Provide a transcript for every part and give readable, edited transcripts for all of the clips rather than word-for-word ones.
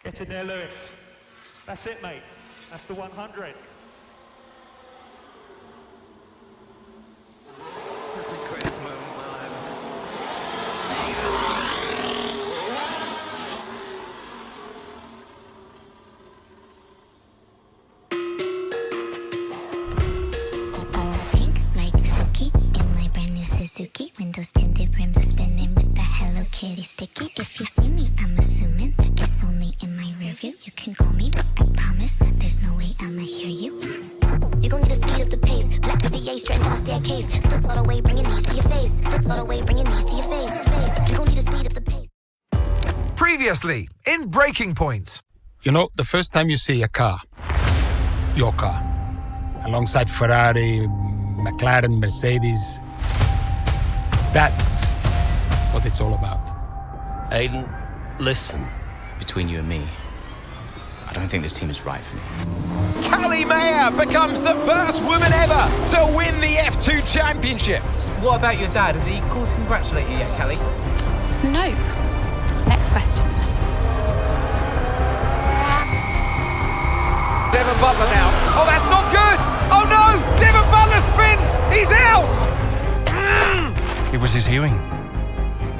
Get in there, Lewis. That's it, mate. That's the 100. That's the greatest moment of my life. Pink like Suki in my brand new Suzuki. Windows tinted, rims are spinning with the Hello Kitty sticky. If you see me, I'm assuming that it's only in my rearview. You can call me, but I promise that there's no way I'ma hear you. You gon' need to speed up the pace. Black 58 straight down the staircase. Splits all the way, bringing knees to your face. Splits all the way, bringing knees to your face. You gon' need to speed up the pace. Previously, in Breaking Point. You know, the first time you see a car, your car, alongside Ferrari, McLaren, Mercedes, that's what it's all about. Aiden, listen. Between you and me, I don't think this team is right for me. Callie Mayer becomes the first woman ever to win the F2 Championship. What about your dad? Has he called to congratulate you yet, Callie? Nope. Next question. Devon Butler now. Oh, that's not good! Oh no! Devon Butler spins! He's out! It was his hearing.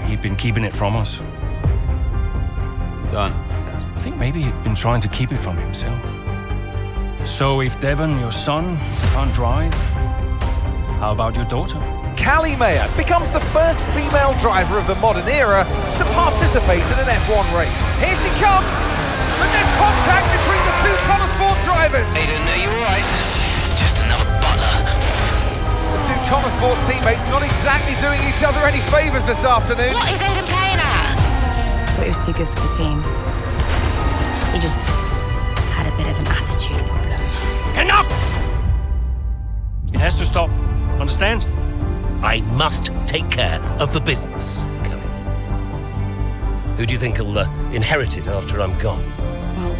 He'd been keeping it from us. Done. I think maybe he'd been trying to keep it from himself. So if Devon, your son, can't drive, how about your daughter? Callie Mayer becomes the first female driver of the modern era to participate in an F1 race. Here she comes! But there's contact between the two Connor Sport drivers! Aiden, are you alright? It's just another Butler. The two Connor Sport teammates not exactly doing each other any favours this afternoon. What is Aiden playing at? Thought he was too good for the team. He just had a bit of an attitude problem. Enough! It has to stop. Understand? I must take care of the business. Come in. Who do you think will inherit it after I'm gone? Well,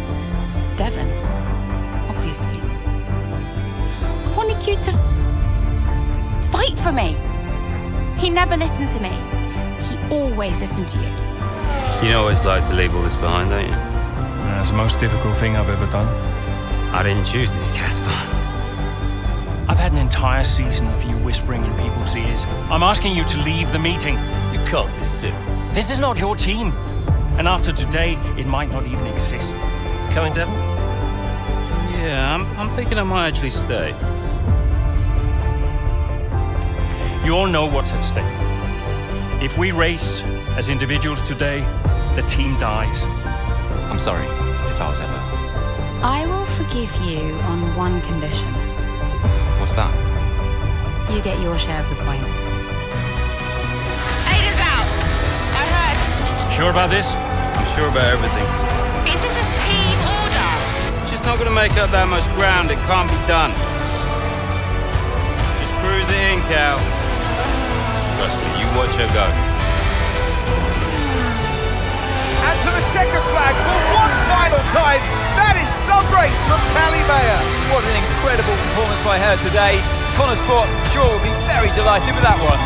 Devon, obviously. I wanted you to fight for me. He never listened to me. He always listened to you. You know what it's like to leave all this behind, don't you? That's the most difficult thing I've ever done. I didn't choose this, Casper. I've had an entire season of you whispering in people's ears. I'm asking you to leave the meeting. You can't be serious. This is not your team. And after today, it might not even exist. Coming, Devon? Yeah, I'm thinking I might actually stay. You all know what's at stake. If we race as individuals today, the team dies. I'm sorry if I was ever. I will forgive you on one condition. What's that? You get your share of the points. Aiden's out. I heard. Sure about this? I'm sure about everything. Is this a team order? She's not going to make up that much ground. It can't be done. Just cruise it in, Cal. Trust me, you watch her go. And to the checker flag for one final time. That is some race from Callie Mayer. What an incredible performance by her today. Connor Sport, sure, will be very delighted with that one.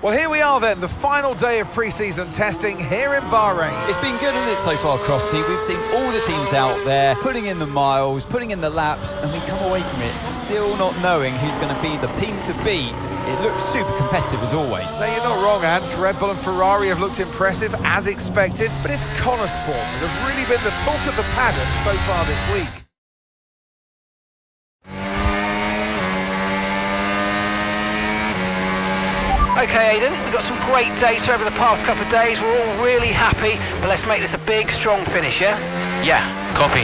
Well, here we are then, the final day of pre-season testing here in Bahrain. It's been good, hasn't it, so far, Crofty? We've seen all the teams out there, putting in the miles, putting in the laps, and we come away from it still not knowing who's going to be the team to beat. It looks super competitive as always. Now, you're not wrong, Ant. Red Bull and Ferrari have looked impressive, as expected, but it's Connor Sport that have really been the talk of the paddock so far this week. Okay, Aidan, we've got some great data over the past couple of days. We're all really happy, but let's make this a big, strong finish, yeah? Yeah, copy.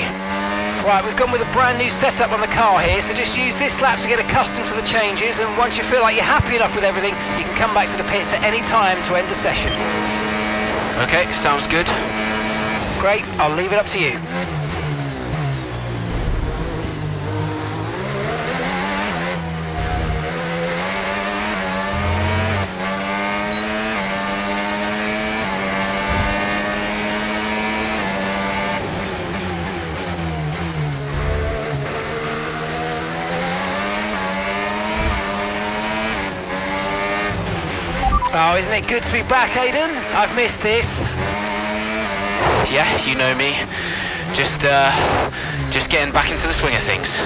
Right, we've gone with a brand new setup on the car here, so just use this lap to get accustomed to the changes, and once you feel like you're happy enough with everything, you can come back to the pits at any time to end the session. Okay, sounds good. Great, I'll leave it up to you. Oh, isn't it good to be back, Aidan? I've missed this. Yeah, you know me. Just getting back into the swing of things.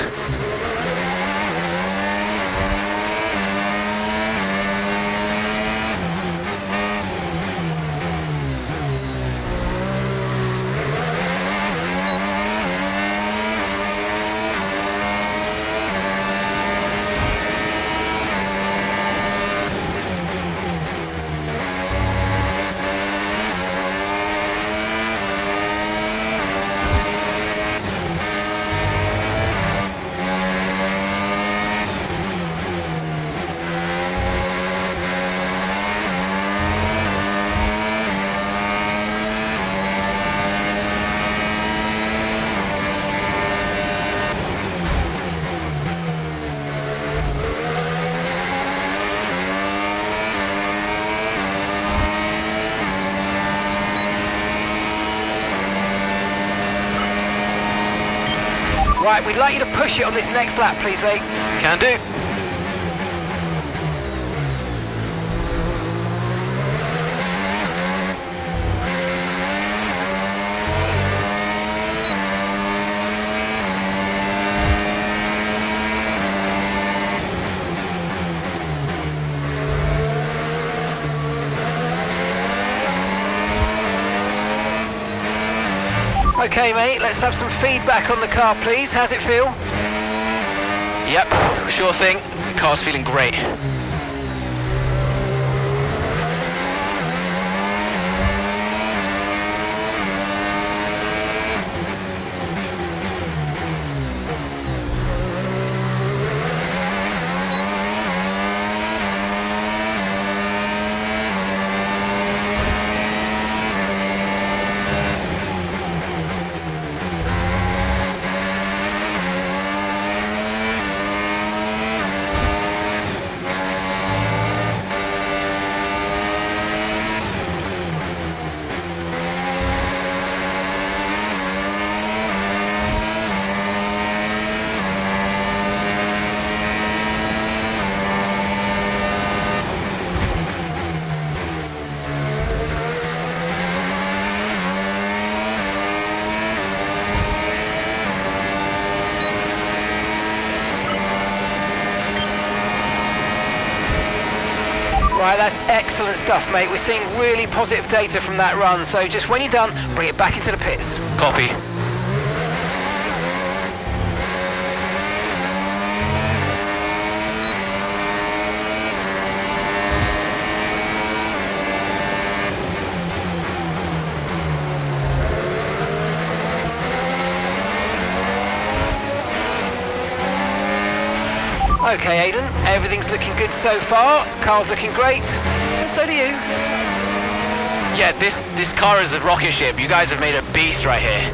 Right, we'd like you to push it on this next lap, please, mate. Can do. Okay, mate, let's have some feedback on the car, please. How's it feel? Yep, sure thing. Car's feeling great. Right, that's excellent stuff, mate. We're seeing really positive data from that run, so just when you're done, bring it back into the pits. Copy. Okay, Aidan, everything's looking good so far. Car's looking great, and so do you. Yeah, this car is a rocket ship. You guys have made a beast right here.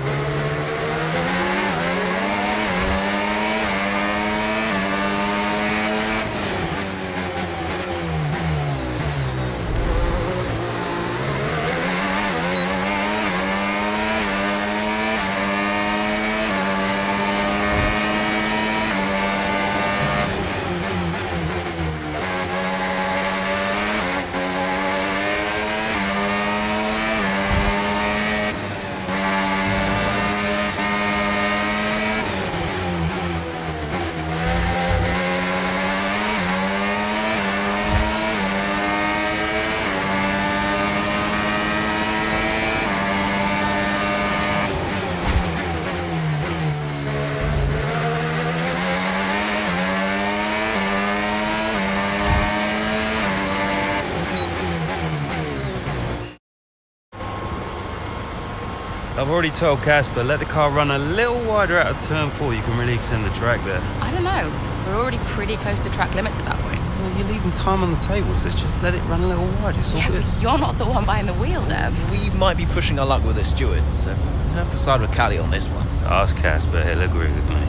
I've already told Casper, let the car run a little wider out of turn 4. You can really extend the track there. I don't know. We're already pretty close to track limits at that point. Well, you're leaving time on the table, so just let it run a little wider. It's all Yeah, good. but you're not the one behind the wheel, Dev. We might be pushing our luck with the steward, so we'll have to side with Callie on this one. Ask Casper, he'll agree with me.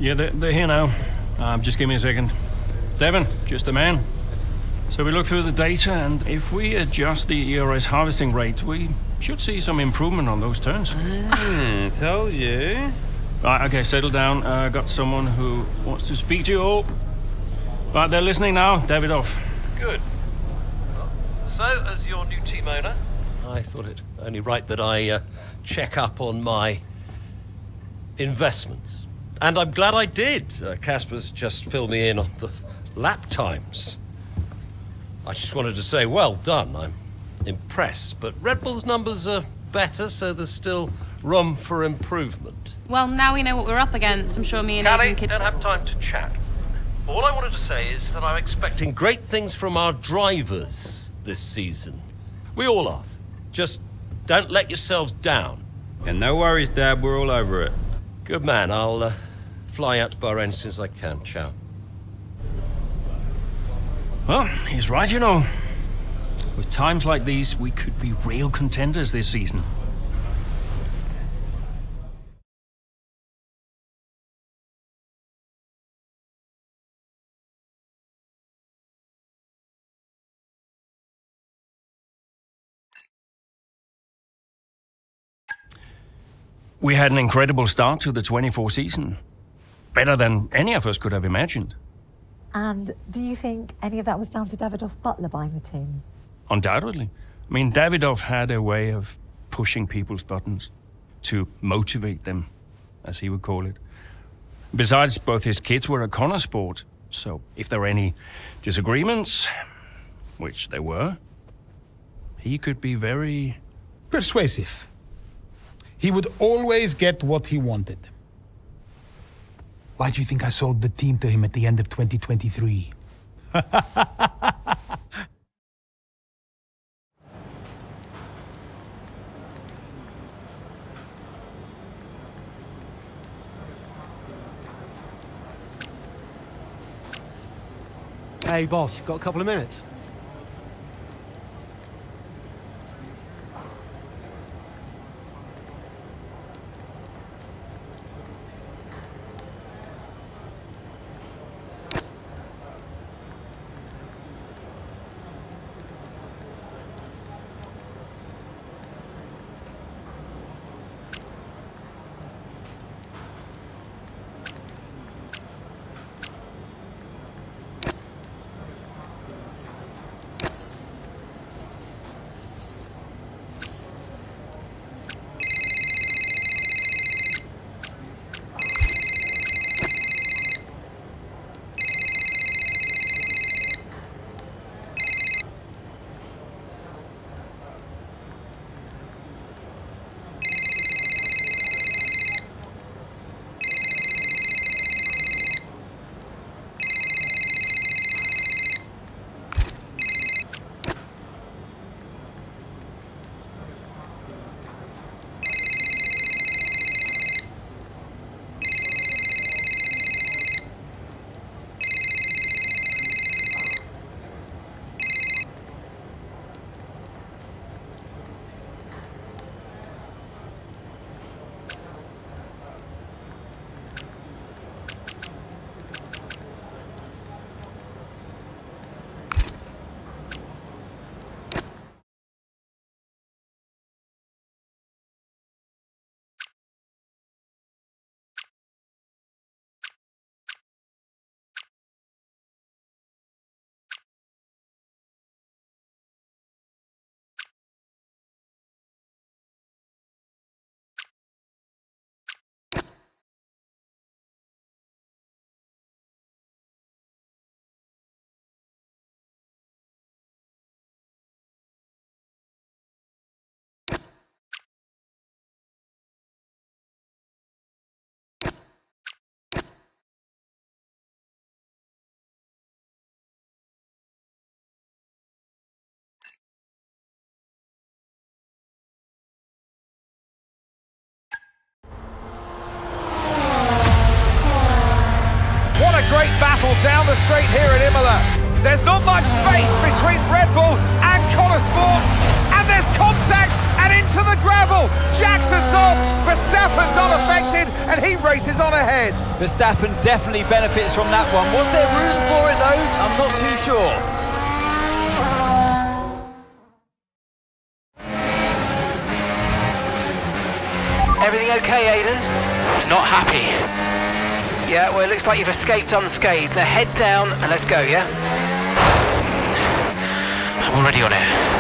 Yeah, they're here now. Just give me a second. Devon, just a man. So we look through the data, and if we adjust the ERS harvesting rate, we should see some improvement on those turns. Told you. Right, okay, settle down. Got someone who wants to speak to you all. Right, they're listening now. Davidoff. Good. So, as your new team owner, I thought it only right that I check up on my investments. And I'm glad I did. Casper's just filled me in on the lap times. I just wanted to say, well done. I'm impressed. But Red Bull's numbers are better, so there's still room for improvement. Well, now we know what we're up against. I'm sure me and Callie, Aidan could... don't have time to chat. All I wanted to say is that I'm expecting great things from our drivers this season. We all are. Just don't let yourselves down. And no worries, Dad. We're all over it. Good man. I'll fly out to Bahrain as soon as I can. Ciao. Well, he's right, you know. With times like these, we could be real contenders this season. We had an incredible start to the 24 season. Better than any of us could have imagined. And do you think any of that was down to Davidoff Butler buying the team? Undoubtedly. I mean, Davidoff had a way of pushing people's buttons to motivate them, as he would call it. Besides, both his kids were at Connor Sport, so if there were any disagreements, which there were, he could be very... persuasive. He would always get what he wanted. Why do you think I sold the team to him at the end of 2023? Hey, boss, got a couple of minutes? the straight here at Imola. There's not much space between Red Bull and Connor Sport, and there's contact and into the gravel. Jackson's off, Verstappen's unaffected, and he races on ahead. Verstappen definitely benefits from that one. Was there room for it though? I'm not too sure. Everything okay, Aiden? Not happy. Yeah, well, it looks like you've escaped unscathed. Now head down and let's go, yeah? I'm already on it.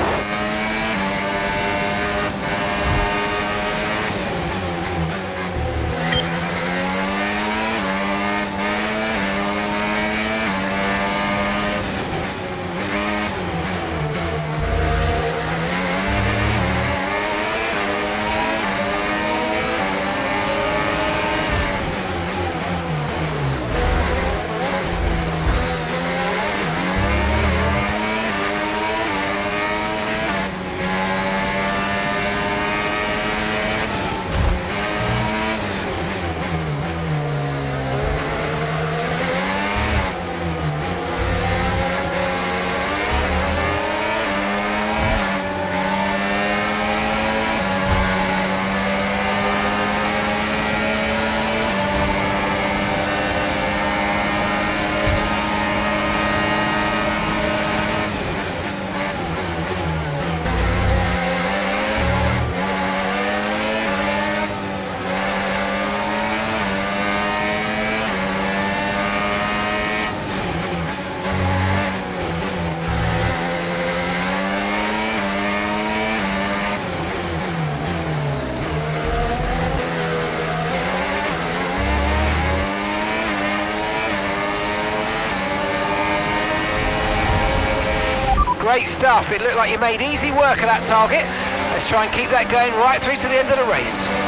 Great stuff. It looked like you made easy work of that target. Let's try and keep that going right through to the end of the race.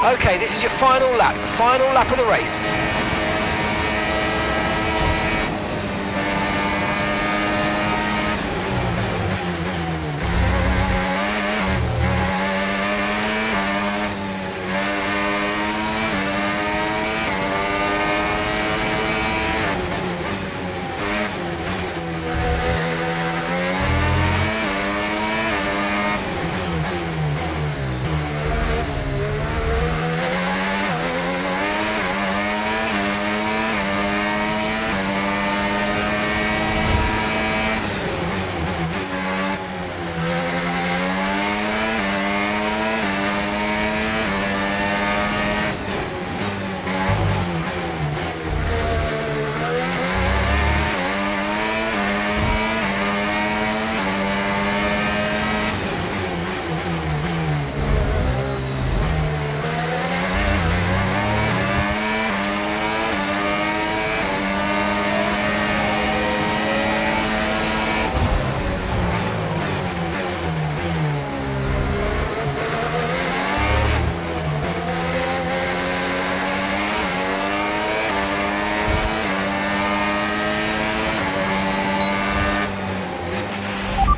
Okay, this is your final lap of the race.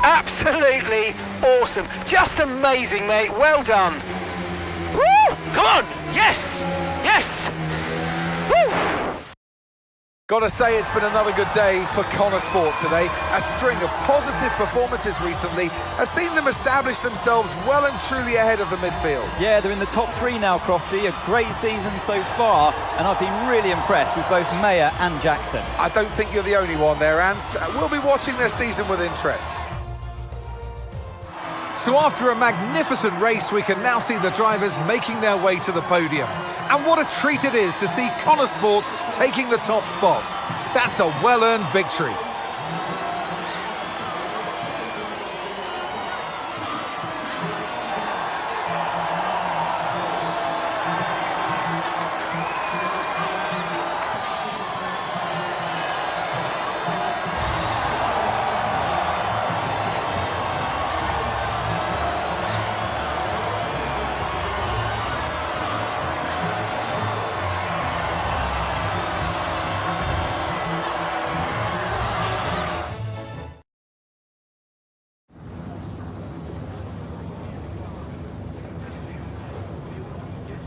Absolutely awesome. Just amazing, mate. Well done. Woo! Come on. Yes. Yes. Woo! Gotta say, it's been another good day for Connor Sport today. A string of positive performances recently has seen them establish themselves well and truly ahead of the midfield. Yeah, they're in the top 3 now, Crofty. A great season so far, and I've been really impressed with both Mayer and Jackson. I don't think you're the only one there, Ants. We'll be watching their season with interest. So after a magnificent race, we can now see the drivers making their way to the podium. And what a treat it is to see Connor Sport taking the top spot. That's a well-earned victory.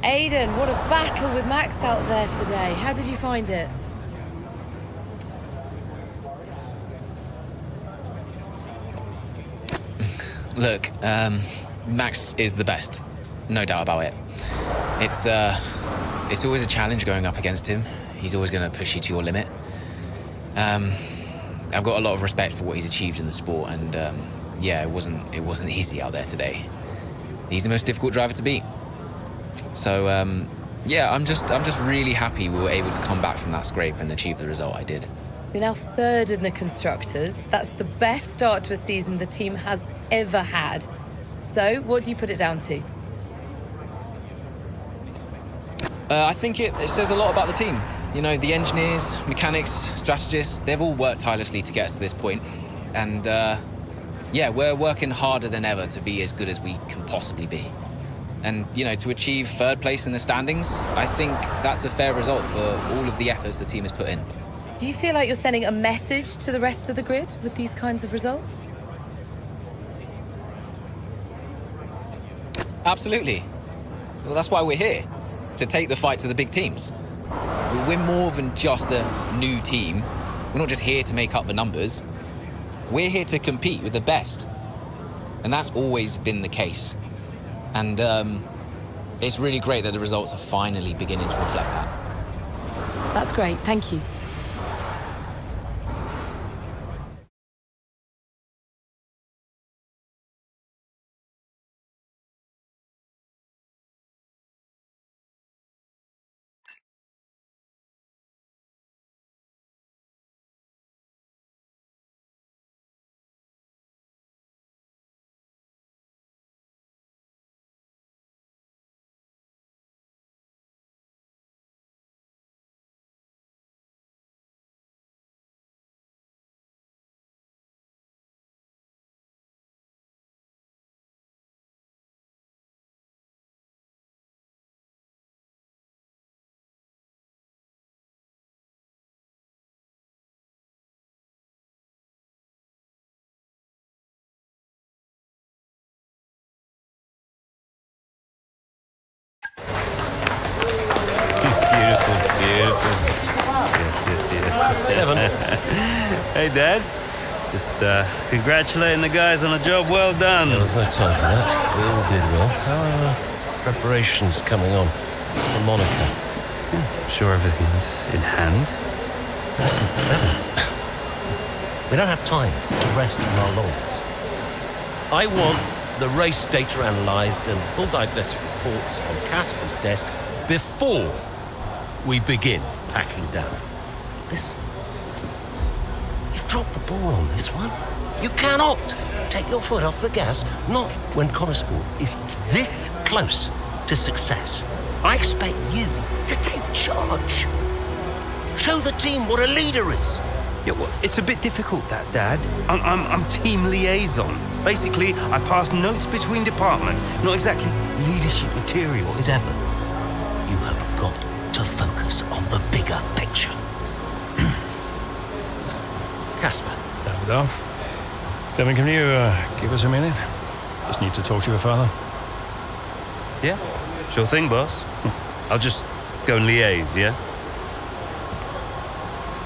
Aidan, what a battle with Max out there today. How did you find it? Look, Max is the best, no doubt about it. It's always a challenge going up against him. He's always going to push you to your limit. I've got a lot of respect for what he's achieved in the sport, and yeah, it wasn't easy out there today. He's the most difficult driver to beat. So yeah, I'm just really happy we were able to come back from that scrape and achieve the result I did. You're now third in the Constructors. That's the best start to a season the team has ever had. So, what do you put it down to? I think it says a lot about the team. You know, the engineers, mechanics, strategists, they've all worked tirelessly to get us to this point. And yeah, we're working harder than ever to be as good as we can possibly be. And, you know, to achieve third place in the standings, I think that's a fair result for all of the efforts the team has put in. Do you feel like you're sending a message to the rest of the grid with these kinds of results? Absolutely. Well, that's why we're here, to take the fight to the big teams. We're more than just a new team. We're not just here to make up the numbers. We're here to compete with the best. And that's always been the case. And it's really great that the results are finally beginning to reflect that. That's great, thank you. Devon. Hey, Dad. Just congratulating the guys on a job well done. Yeah, there's no time for that. We all did well. How are preparations coming on for Monaco? I'm sure everything's in hand. Listen, Devon. We don't have time to rest on our laurels. I want the race data analysed and full diagnostic reports on Casper's desk before we begin packing down. Listen, you've dropped the ball on this one. You cannot take your foot off the gas, not when Connosport is this close to success. I expect you to take charge. Show the team what a leader is. Yeah, well, it's a bit difficult, that, Dad. I'm team liaison. Basically, I pass notes between departments, not exactly leadership materials. Devon, you have got to focus on the bigger picture. Casper. Davidoff. Devon, can you give us a minute? Just need to talk to your father. Yeah, sure thing, boss. I'll just go and liaise, yeah?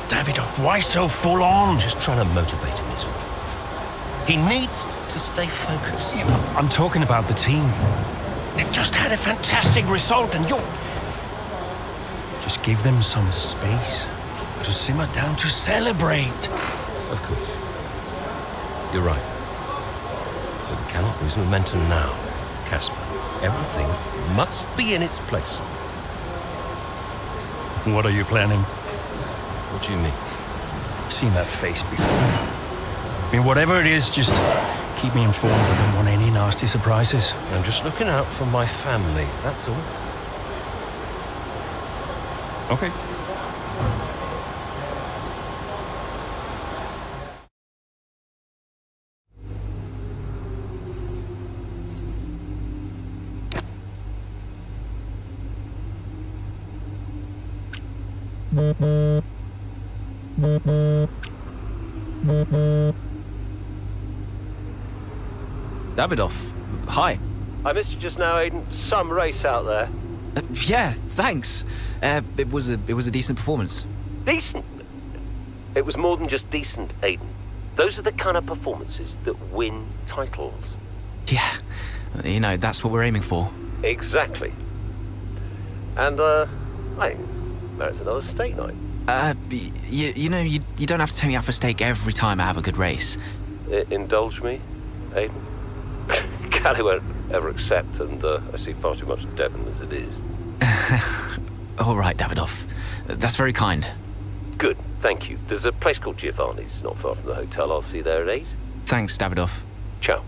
Davidoff, why so full on? Just trying to motivate him, is all. He needs to stay focused. Yeah, I'm talking about the team. They've just had a fantastic result and you're... Just give them some space to simmer down, to celebrate. Of course. You're right. But we cannot lose momentum now, Casper. Everything must be in its place. What are you planning? What do you mean? I've seen that face before. I mean, whatever it is, just keep me informed. I don't want any nasty surprises. I'm just looking out for my family, that's all. Okay. Davidoff, hi. I missed you just now, Aiden. Some race out there. Yeah, thanks. It was a decent performance. Decent? It was more than just decent, Aiden. Those are the kind of performances that win titles. Yeah, you know, that's what we're aiming for. Exactly. And, I think merits another steak night. You know, you don't have to take me out for steak every time I have a good race. Indulge me, Aiden? Callie won't ever accept, and I see far too much of Devon as it is. All right, Davidoff. That's very kind. Good, thank you. There's a place called Giovanni's, not far from the hotel. I'll see you there at 8. Thanks, Davidoff. Ciao.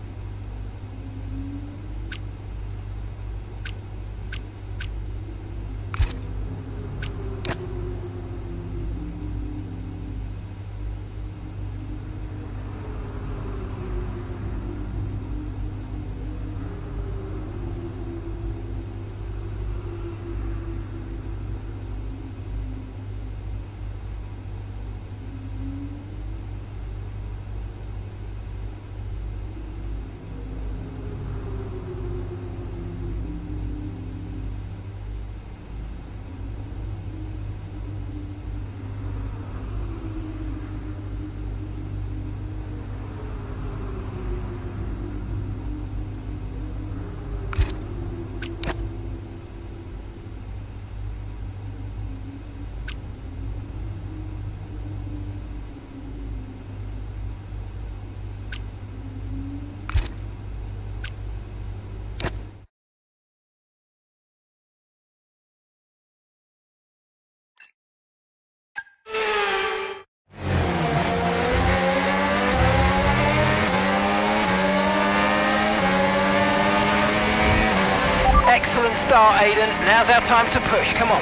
Excellent start, Aiden. Now's our time to push. Come on.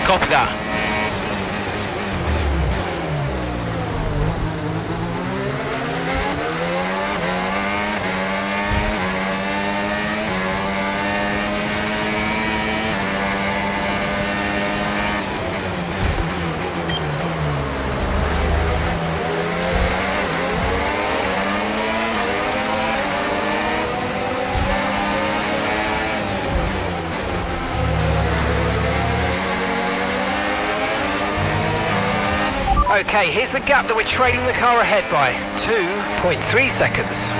Copy that. Okay, here's the gap that we're trailing the car ahead by. 2.3 seconds.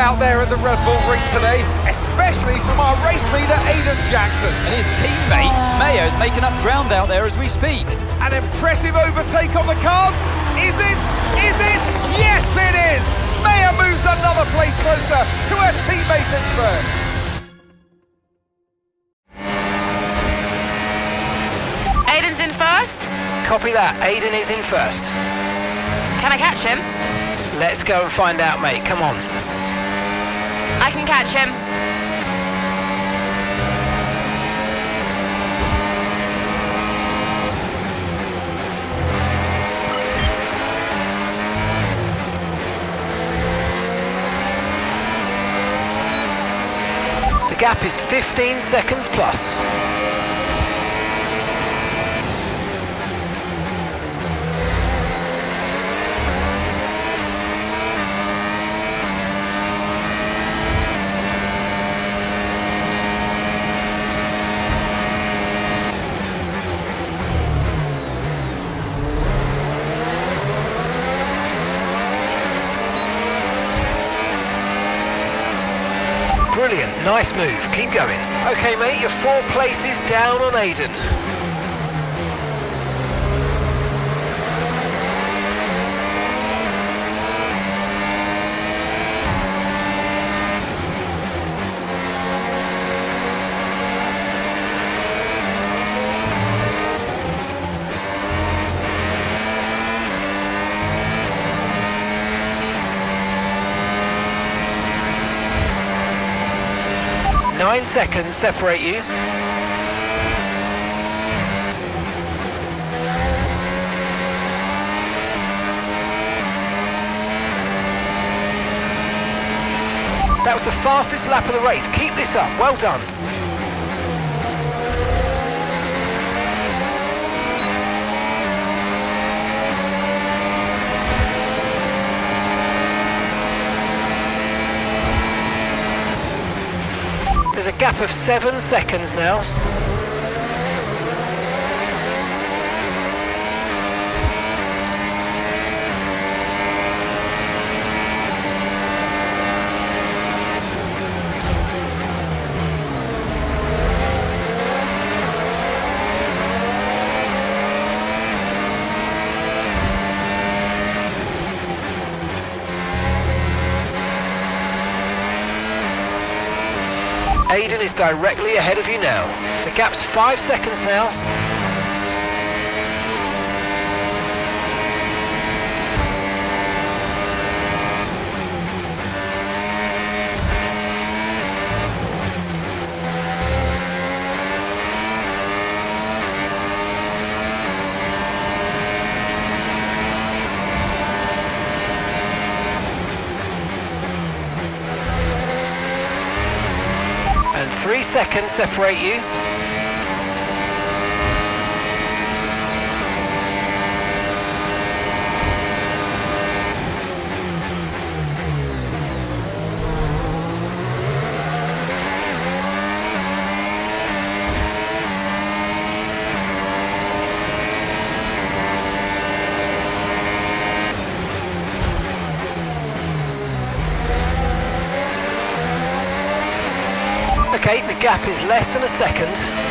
Out there at the Red Bull Ring today, especially from our race leader Aiden Jackson. And his teammate Mayo's making up ground out there as we speak. An impressive overtake on the cards. Is it? Is it? Yes, it is. Mayo moves another place closer to her teammate in first. Aiden's in first? Copy that. Aiden is in first. Can I catch him? Let's go and find out, mate. Come on. I can catch him. The gap is 15 seconds plus. Brilliant, nice move, keep going. Okay mate, you're 4 places down on Aiden. Nine seconds separate you. That was the fastest lap of the race. Keep this up. Well done. There's a gap of 7 seconds now. Aiden is directly ahead of you now. The gap's 5 seconds now. 3 seconds separate you. Okay, the gap is less than a second.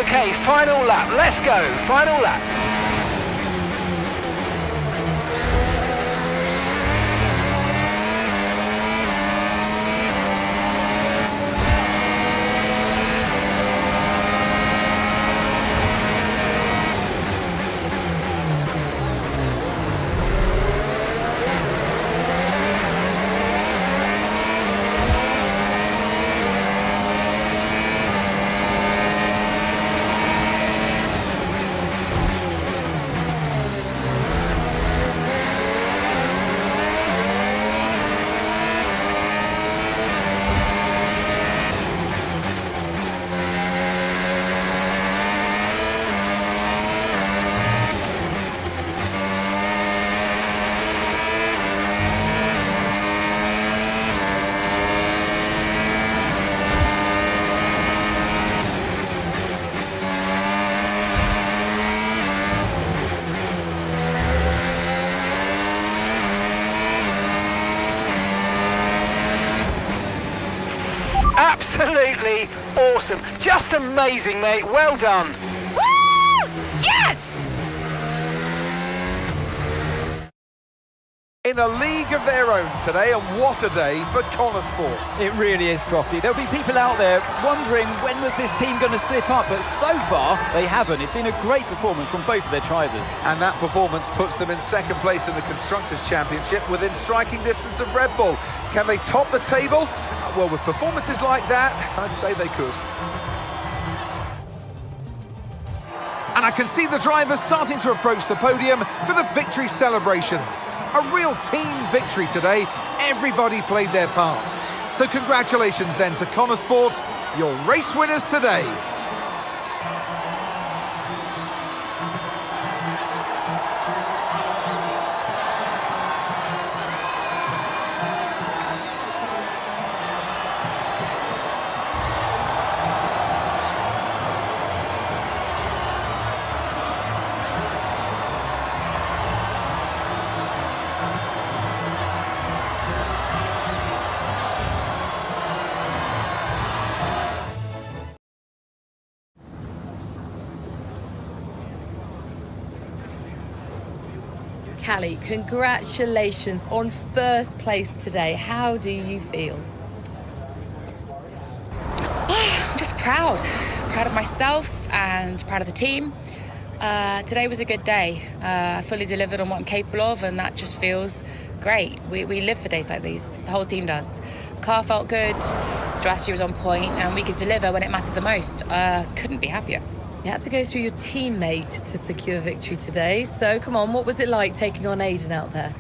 Okay, final lap. Let's go. Final lap. Absolutely awesome. Just amazing, mate. Well done. Woo! Yes! In a league of their own today, and what a day for Connor Sport. It really is, Crofty. There'll be people out there wondering when was this team going to slip up, but so far they haven't. It's been a great performance from both of their drivers. And that performance puts them in second place in the Constructors' Championship within striking distance of Red Bull. Can they top the table? Well, with performances like that, I'd say they could. And I can see the drivers starting to approach the podium for the victory celebrations. A real team victory today. Everybody played their part. So congratulations then to Connor Sport, your race winners today. Callie, congratulations on first place today. How do you feel? I'm just proud. Proud of myself and proud of the team. Today was a good day. I fully delivered on what I'm capable of, and that just feels great. We live for days like these. The whole team does. The car felt good, strategy was on point, and we could deliver when it mattered the most. Couldn't be happier. You had to go through your teammate to secure victory today. So, come on, what was it like taking on Aiden out there?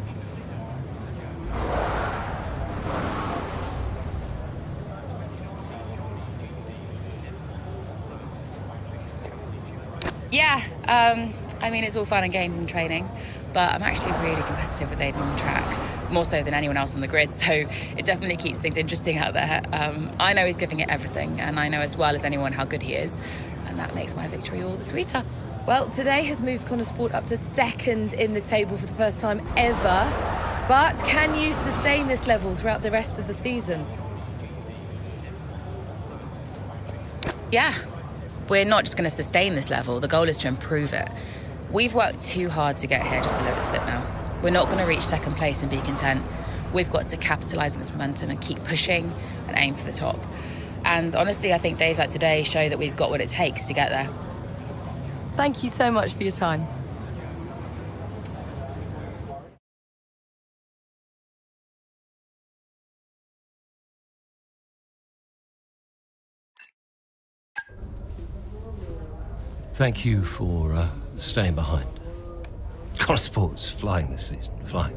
Yeah, I mean, it's all fun and games and training, but I'm actually really competitive with Aiden on the track, more so than anyone else on the grid, so it definitely keeps things interesting out there. I know he's giving it everything, and I know as well as anyone how good he is, and that makes my victory all the sweeter. Well, today has moved Connor Sport up to second in the table for the first time ever, but can you sustain this level throughout the rest of the season? Yeah. We're not just going to sustain this level, the goal is to improve it. We've worked too hard to get here just to let it slip now. We're not going to reach second place and be content. We've got to capitalise on this momentum and keep pushing and aim for the top. And honestly, I think days like today show that we've got what it takes to get there. Thank you so much for your time. Thank you for staying behind. Connor Sport's flying this season, flying.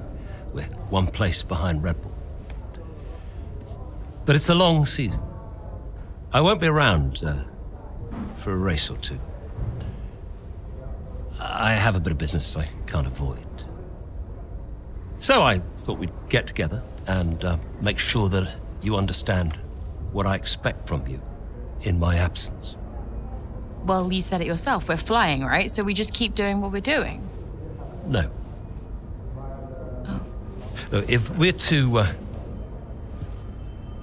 We're one place behind Red Bull. But it's a long season. I won't be around for a race or two. I have a bit of business I can't avoid. So I thought we'd get together and make sure that you understand what I expect from you in my absence. Well, you said it yourself, we're flying, right? So we just keep doing what we're doing? No. Oh. Look, if we're to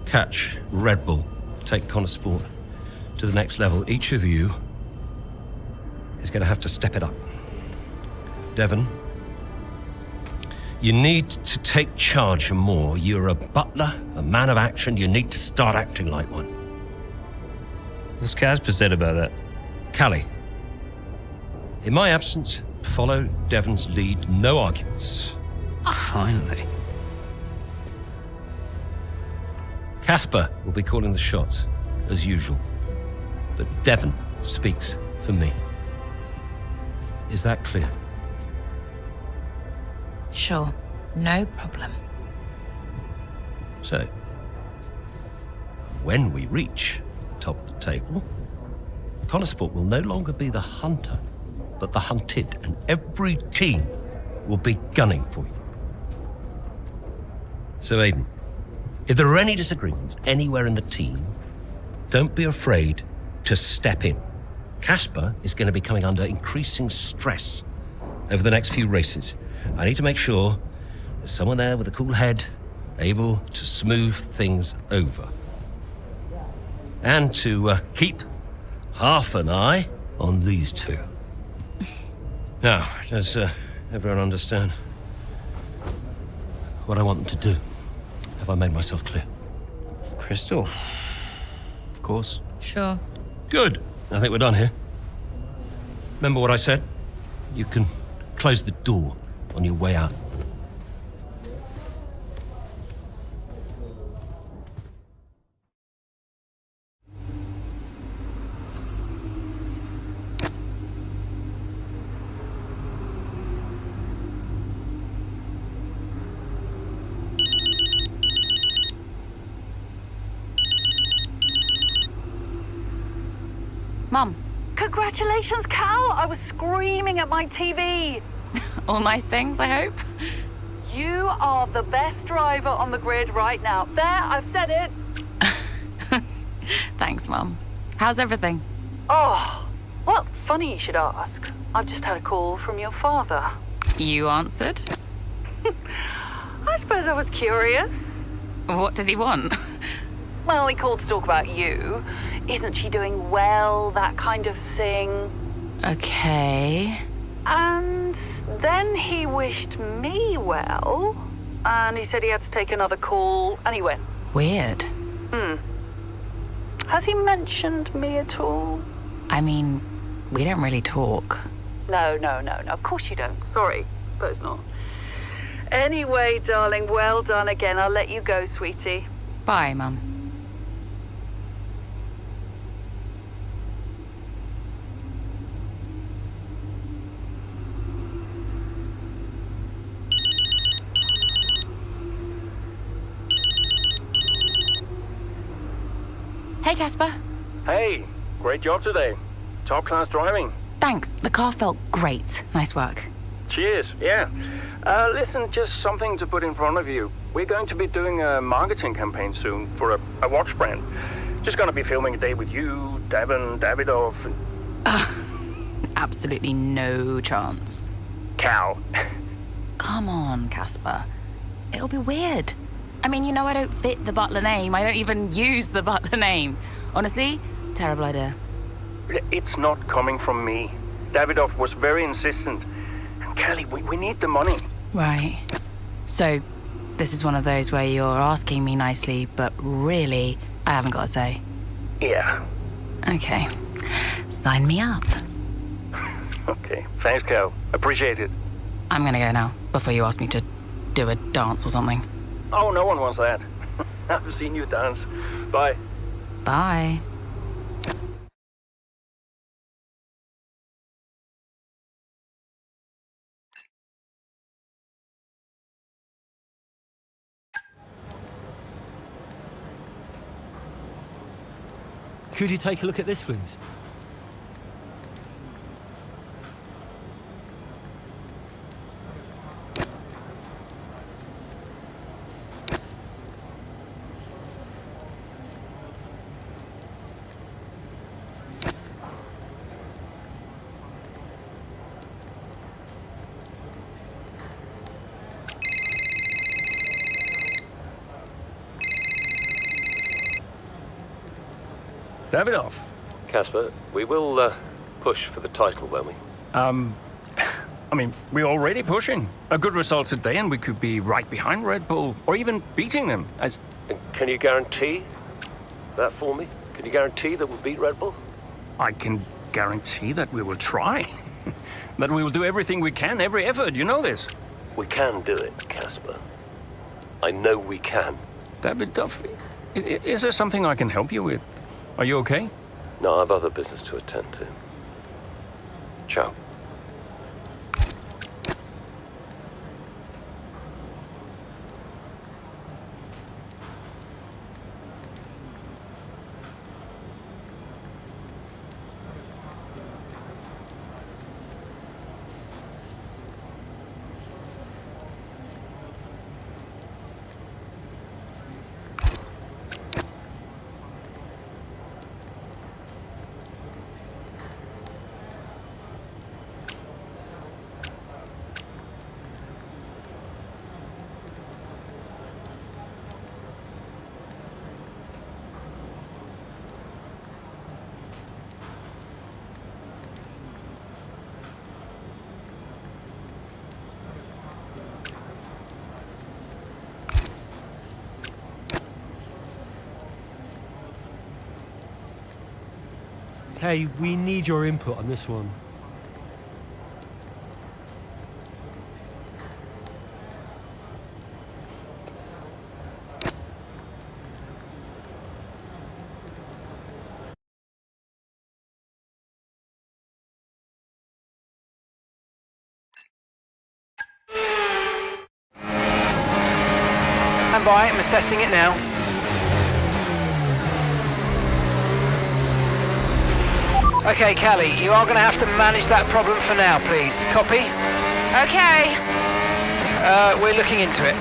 catch Red Bull, take Connor Sport to the next level, each of you is going to have to step it up. Devon, you need to take charge more. You're a butler, a man of action. You need to start acting like one. What's Casper said about that? Callie, in my absence, follow Devon's lead. No arguments. Finally. Casper will be calling the shots, as usual. But Devon speaks for me. Is that clear? Sure, no problem. So, when we reach the top of the table, Connorsport will no longer be the hunter, but the hunted, and every team will be gunning for you. So, Aiden, if there are any disagreements anywhere in the team, don't be afraid to step in. Casper is going to be coming under increasing stress over the next few races. I need to make sure there's someone there with a cool head, able to smooth things over. And to keep half an eye on these two. Now, does everyone understand what I want them to do? Have I made myself clear? Crystal? Of course. Sure. Good. I think we're done here. Remember what I said? You can close the door on your way out. Mum. Congratulations, Cal! I was screaming at my TV. All nice things, I hope. You are the best driver on the grid right now. There, I've said it. Thanks, Mum. How's everything? Oh, well, funny you should ask. I've just had a call from your father. You answered? I suppose I was curious. What did he want? Well, he called to talk about you. Isn't she doing well? That kind of thing. Okay. And then he wished me well. And he said he had to take another call, and he went. Weird. Has he mentioned me at all? I mean, we don't really talk. No. Of course you don't. Sorry. Suppose not. Anyway, darling, well done again. I'll let you go, sweetie. Bye, Mum. Hey, Casper. Hey, great job today. Top class driving. Thanks. The car felt great. Nice work. Cheers, yeah. Listen, just something to put in front of you. We're going to be doing a marketing campaign soon for a watch brand. Just gonna be filming a day with you, Devon, Davidoff, and... Absolutely no chance. Cal. Come on, Casper. It'll be weird. I mean, you know I don't fit the Butler name. I don't even use the Butler name. Honestly, terrible idea. It's not coming from me. Davidoff was very insistent. And Kelly, we need the money. Right. So, this is one of those where you're asking me nicely, but really, I haven't got a say. Yeah. Okay. Sign me up. Okay. Thanks, Cal. Appreciate it. I'm gonna go now, before you ask me to do a dance or something. Oh, no one wants that. I've seen you dance. Bye. Bye. Could you take a look at this, please? Davidoff. Casper, we will push for the title, won't we? I mean, we're already pushing. A good result today and we could be right behind Red Bull, or even beating them. And can you guarantee that for me? Can you guarantee that we'll beat Red Bull? I can guarantee that we will try. That we will do everything we can, every effort, you know this. We can do it, Casper. I know we can. David Duffy, is there something I can help you with? Are you okay? No, I have other business to attend to. Ciao. Hey, we need your input on this one. Stand by, I'm assessing it now. Okay, Callie, you are going to have to manage that problem for now, please. Copy? Okay. We're looking into it.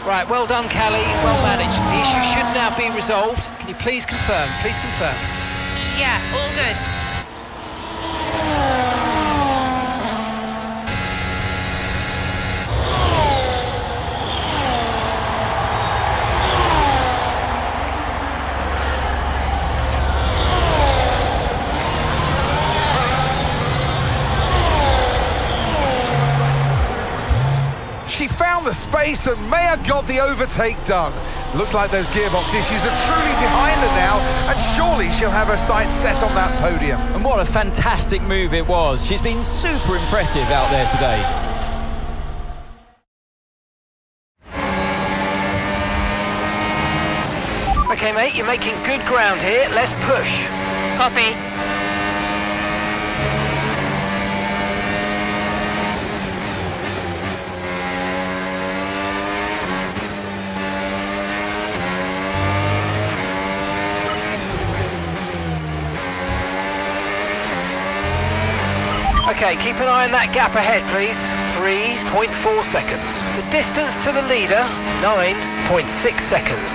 Right, well done, Callie. Well managed. The issue should now be resolved. Can you please confirm? Please confirm. Yeah, all good. She found the space and Maya got the overtake done. Looks like those gearbox issues are truly behind her now, and surely she'll have her sights set on that podium. And what a fantastic move it was. She's been super impressive out there today. Okay, mate, you're making good ground here. Let's push. Copy. Okay, keep an eye on that gap ahead, please. 3.4 seconds. The distance to the leader, 9.6 seconds.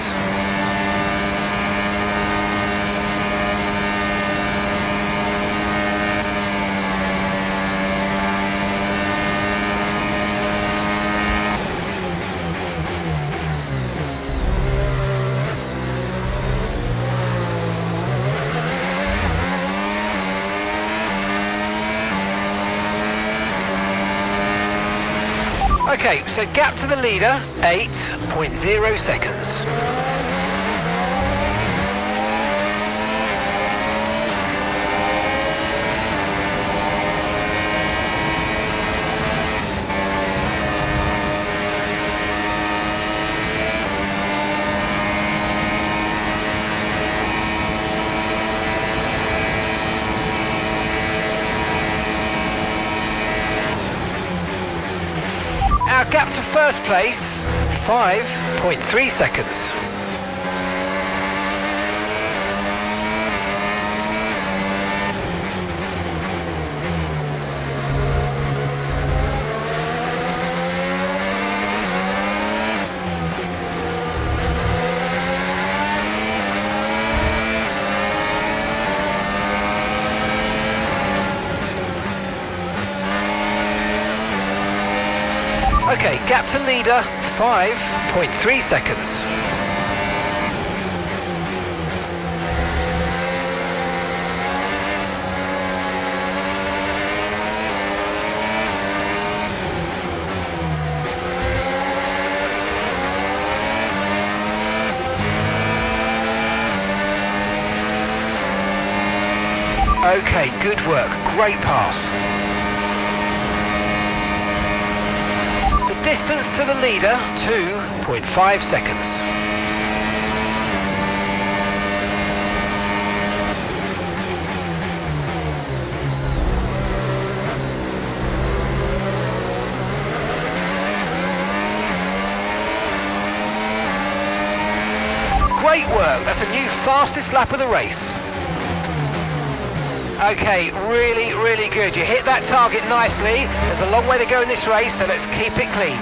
Okay, so gap to the leader, 8.0 seconds. Our gap to first place, 5.3 seconds. Okay, gap to leader, 5.3 seconds. Okay, good work, great pass. Distance to the leader, 2.5 seconds. Great work, that's a new fastest lap of the race. Okay, really, really good. You hit that target nicely. There's a long way to go in this race, so let's keep it clean.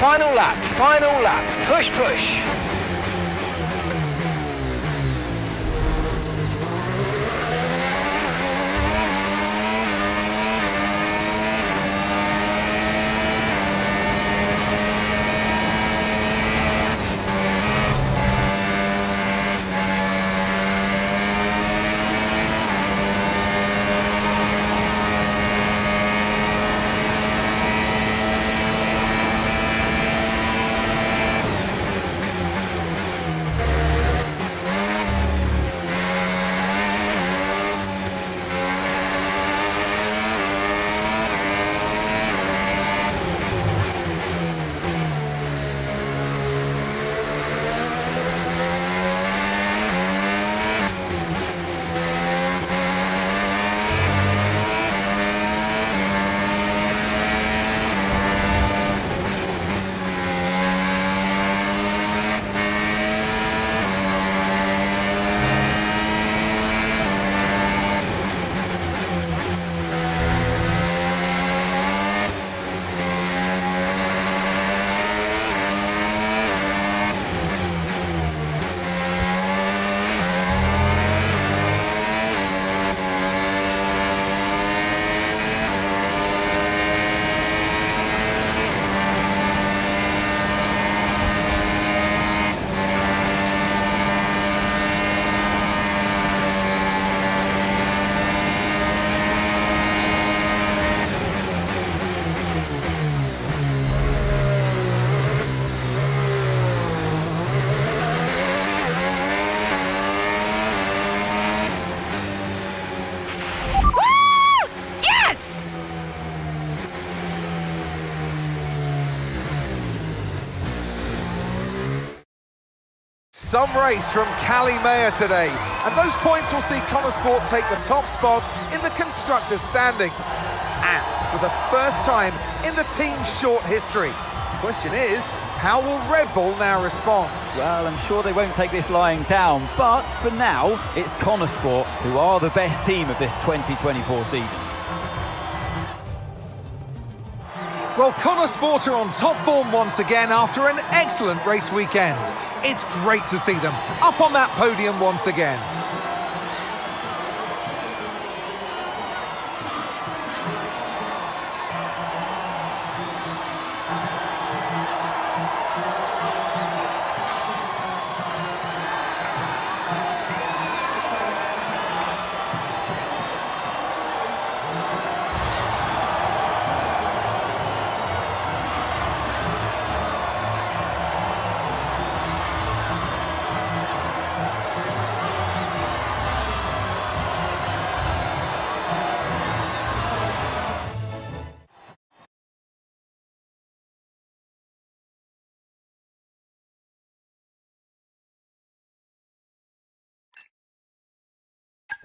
Final lap, push, push. Some race from Cali Mayer today, and those points will see Connosport take the top spot in the constructors' standings. And for the first time in the team's short history. The question is, how will Red Bull now respond? Well, I'm sure they won't take this lying down, but for now, it's Connosport who are the best team of this 2024 season. Well, Connosport are on top form once again after an excellent race weekend. It's great to see them up on that podium once again.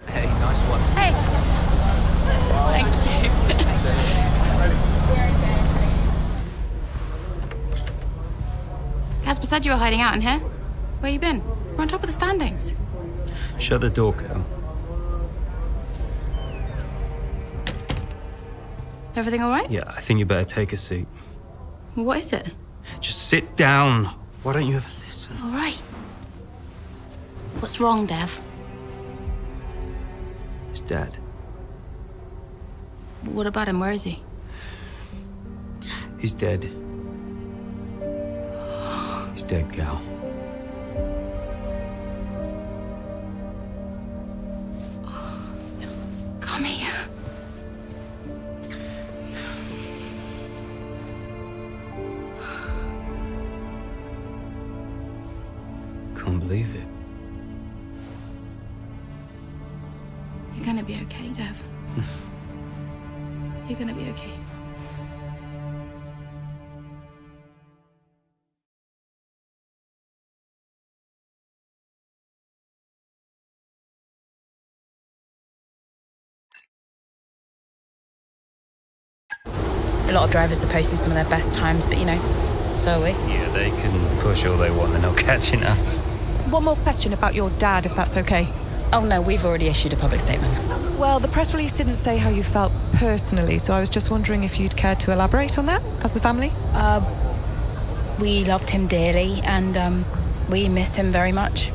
Hey, nice one. Hey. Thank you. Casper said you were hiding out in here. Where you been? We're on top of the standings. Shut the door, Cal. Everything all right? Yeah, I think you better take a seat. Well, what is it? Just sit down. Why don't you ever listen? All right. What's wrong, Dev? His dad. What about him? Where is he? He's dead. He's dead, Cal. Come here. Can't believe it. You're gonna be okay, Dev. You're gonna be okay. A lot of drivers are posting some of their best times, but you know, so are we. Yeah, they can push all they want, they're not catching us. One more question about your dad, if that's okay. Oh no, we've already issued a public statement. Well, the press release didn't say how you felt personally, so I was just wondering if you'd care to elaborate on that, as the family? We loved him dearly, and we miss him very much.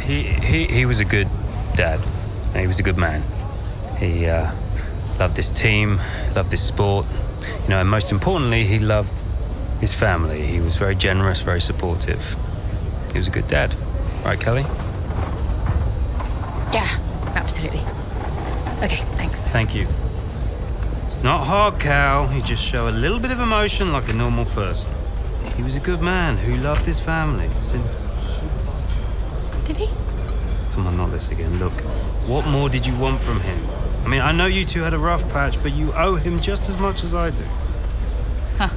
He was a good dad. He was a good man. He loved this team, loved this sport. You know, and most importantly, he loved his family. He was very generous, very supportive. He was a good dad. Right, Kelly? Yeah, absolutely. Okay, thanks. Thank you. It's not hard, Cal. You just show a little bit of emotion like a normal person. He was a good man who loved his family. Simple. Did he? Come on, not this again. Look, what more did you want from him? I mean, I know you two had a rough patch, but you owe him just as much as I do. Huh.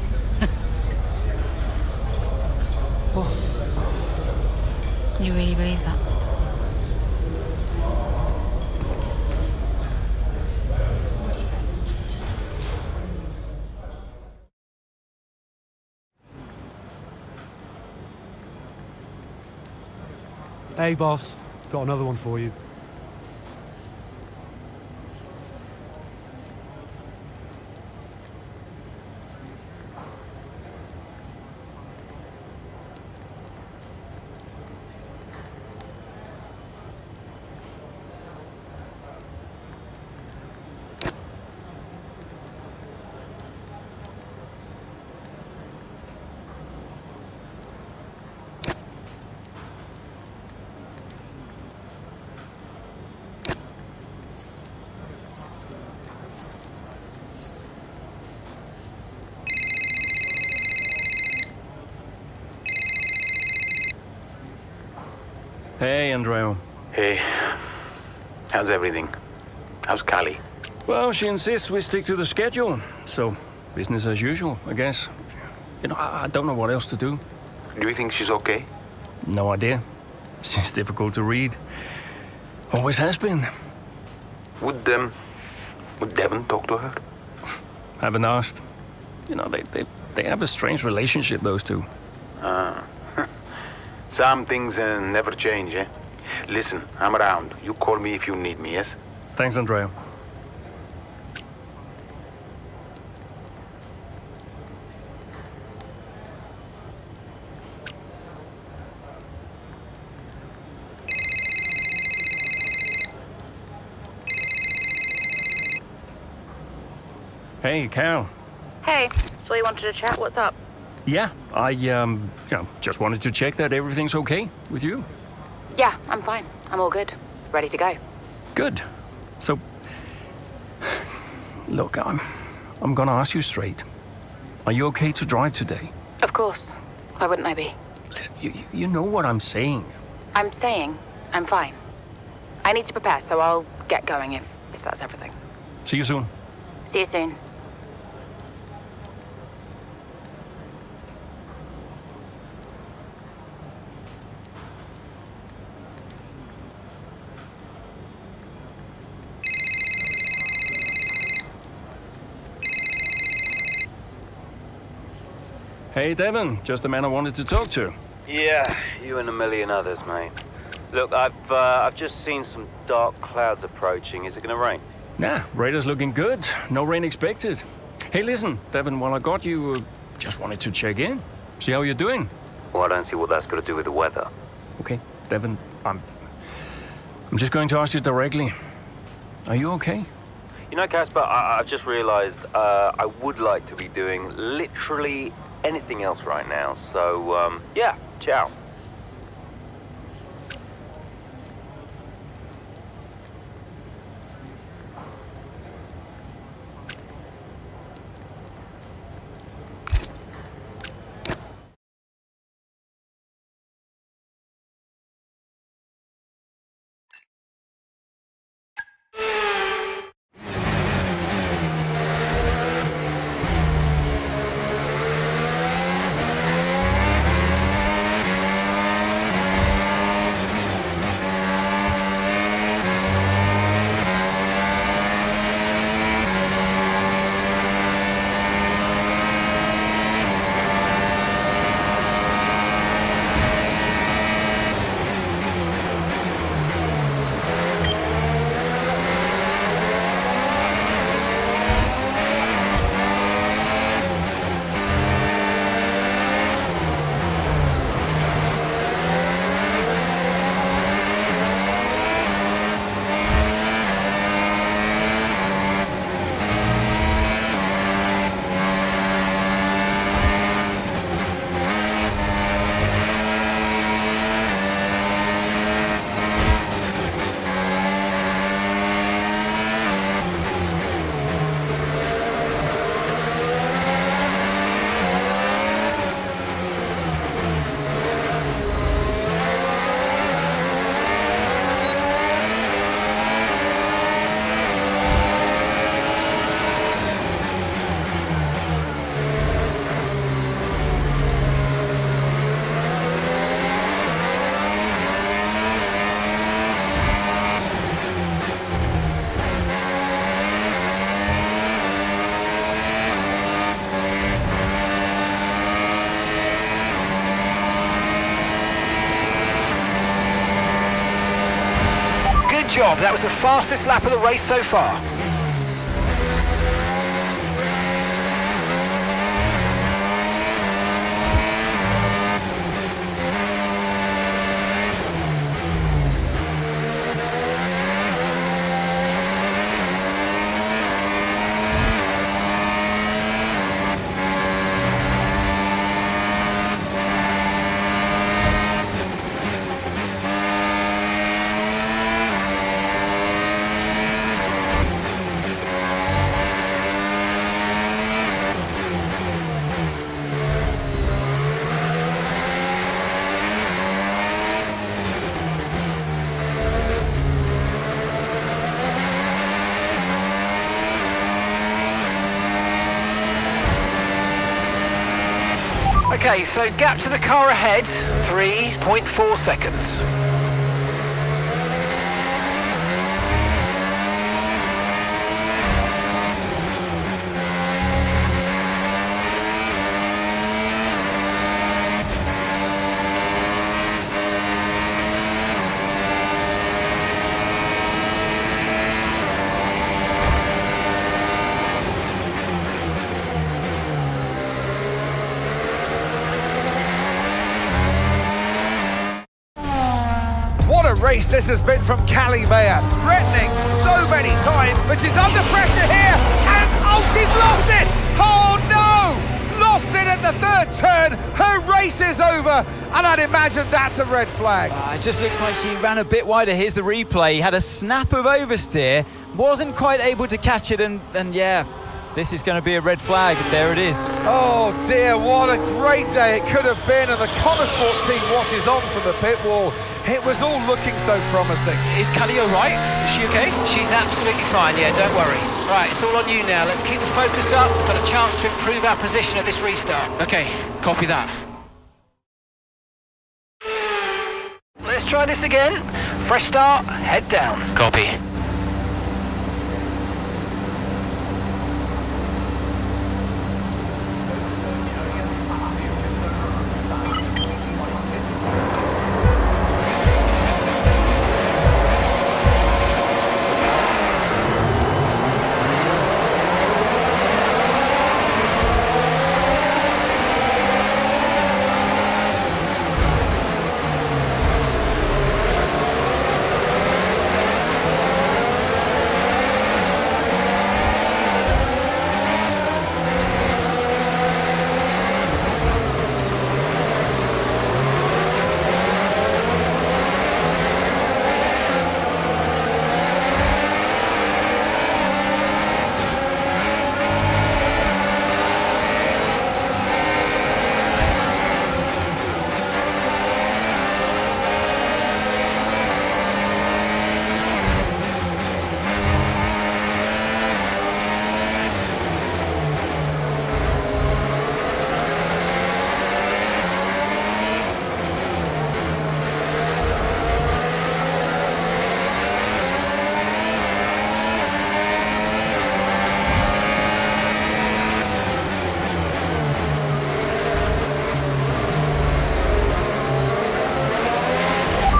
You really believe that? Hey, boss. Got another one for you. Hey, Andreo. Hey, how's everything? How's Callie? Well, she insists we stick to the schedule, so business as usual, I guess. You know, I don't know what else to do. Do you think she's okay? No idea. She's difficult to read. Always has been. Would Devon talk to her? Haven't asked. You know, they have a strange relationship, those two. Some things never change, eh? Listen, I'm around. You call me if you need me, yes? Thanks, Andreo. Hey, Cal. Hey, so you wanted to chat? What's up? Yeah, I, just wanted to check that everything's okay with you. Yeah, I'm fine. I'm all good. Ready to go. Good. So, look, I'm gonna ask you straight. Are you okay to drive today? Of course. Why wouldn't I be? Listen, you know what I'm saying. I'm saying I'm fine. I need to prepare, so I'll get going if that's everything. See you soon. See you soon. Hey, Devon. Just the man I wanted to talk to. Yeah, you and a million others, mate. Look, I've just seen some dark clouds approaching. Is it gonna rain? Nah, radar's looking good. No rain expected. Hey, listen, Devon, while I got you, just wanted to check in. See how you're doing. Well, I don't see what that's got to do with the weather. Okay, Devon, I'm just going to ask you directly. Are you okay? You know, Casper, I've just realized I would like to be doing literally anything else right now. So, yeah, ciao. Good job. That was the fastest lap of the race so far. Okay, so gap to the car ahead, 3.4 seconds. Race this has been from Callie Mayer, threatening so many times, but she's under pressure here, and oh, she's lost it! Oh no! Lost it at the third turn, her race is over, and I'd imagine that's a red flag. It just looks like she ran a bit wider. Here's the replay, had a snap of oversteer, wasn't quite able to catch it, and yeah, this is going to be a red flag. There it is. Oh dear, what a great day it could have been, and the Connosport team watches on from the pit wall. It was all looking so promising. Is Callie all right? Is she okay? She's absolutely fine, yeah, don't worry. Right, it's all on you now. Let's keep the focus up. Got a chance to improve our position at this restart. Okay, copy that. Let's try this again. Fresh start, head down. Copy.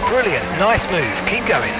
Brilliant, nice move, keep going.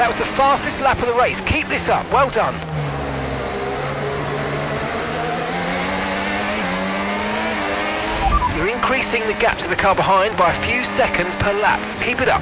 That was the fastest lap of the race. Keep this up. Well done. You're increasing the gap to the car behind by a few seconds per lap. Keep it up.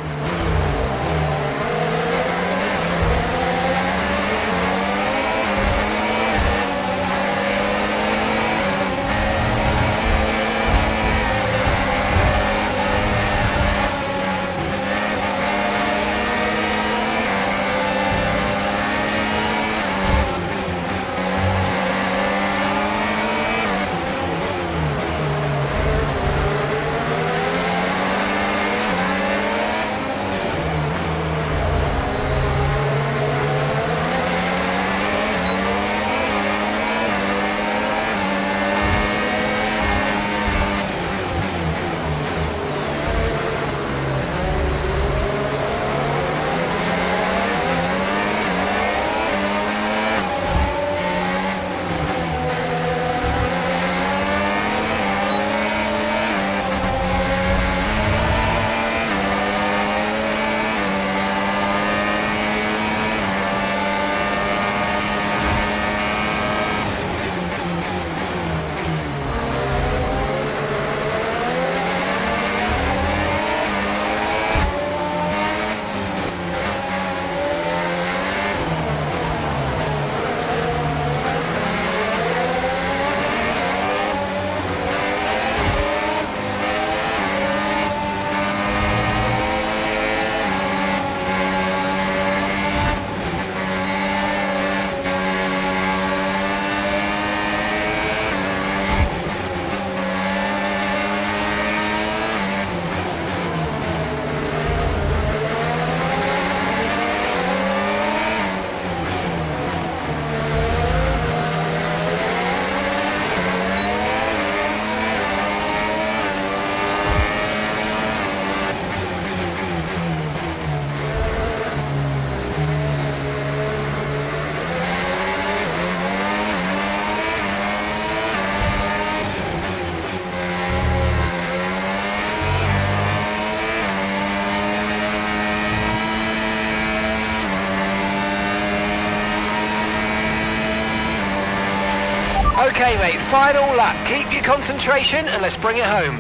Okay, mate, final lap. Keep your concentration and let's bring it home.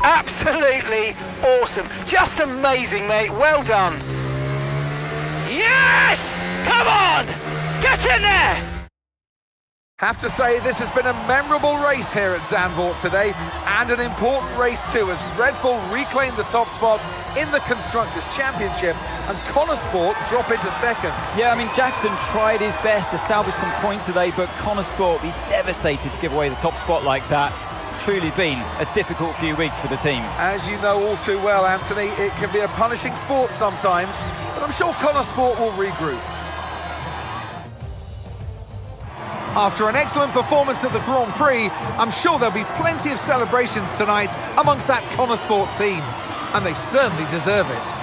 Absolutely awesome. Just amazing, mate. Well done. Yes! Come on! Get in there! Have to say, this has been a memorable race here at Zandvoort today, and an important race too, as Red Bull reclaimed the top spot in the Constructors' Championship, and Connor Sport drop into second. Yeah, I mean, Jackson tried his best to salvage some points today, but Connor Sport be devastated to give away the top spot like that. It's truly been a difficult few weeks for the team. As you know all too well, Anthony, it can be a punishing sport sometimes, but I'm sure Connor Sport will regroup. After an excellent performance at the Grand Prix, I'm sure there'll be plenty of celebrations tonight amongst that Connor Sport team, and they certainly deserve it.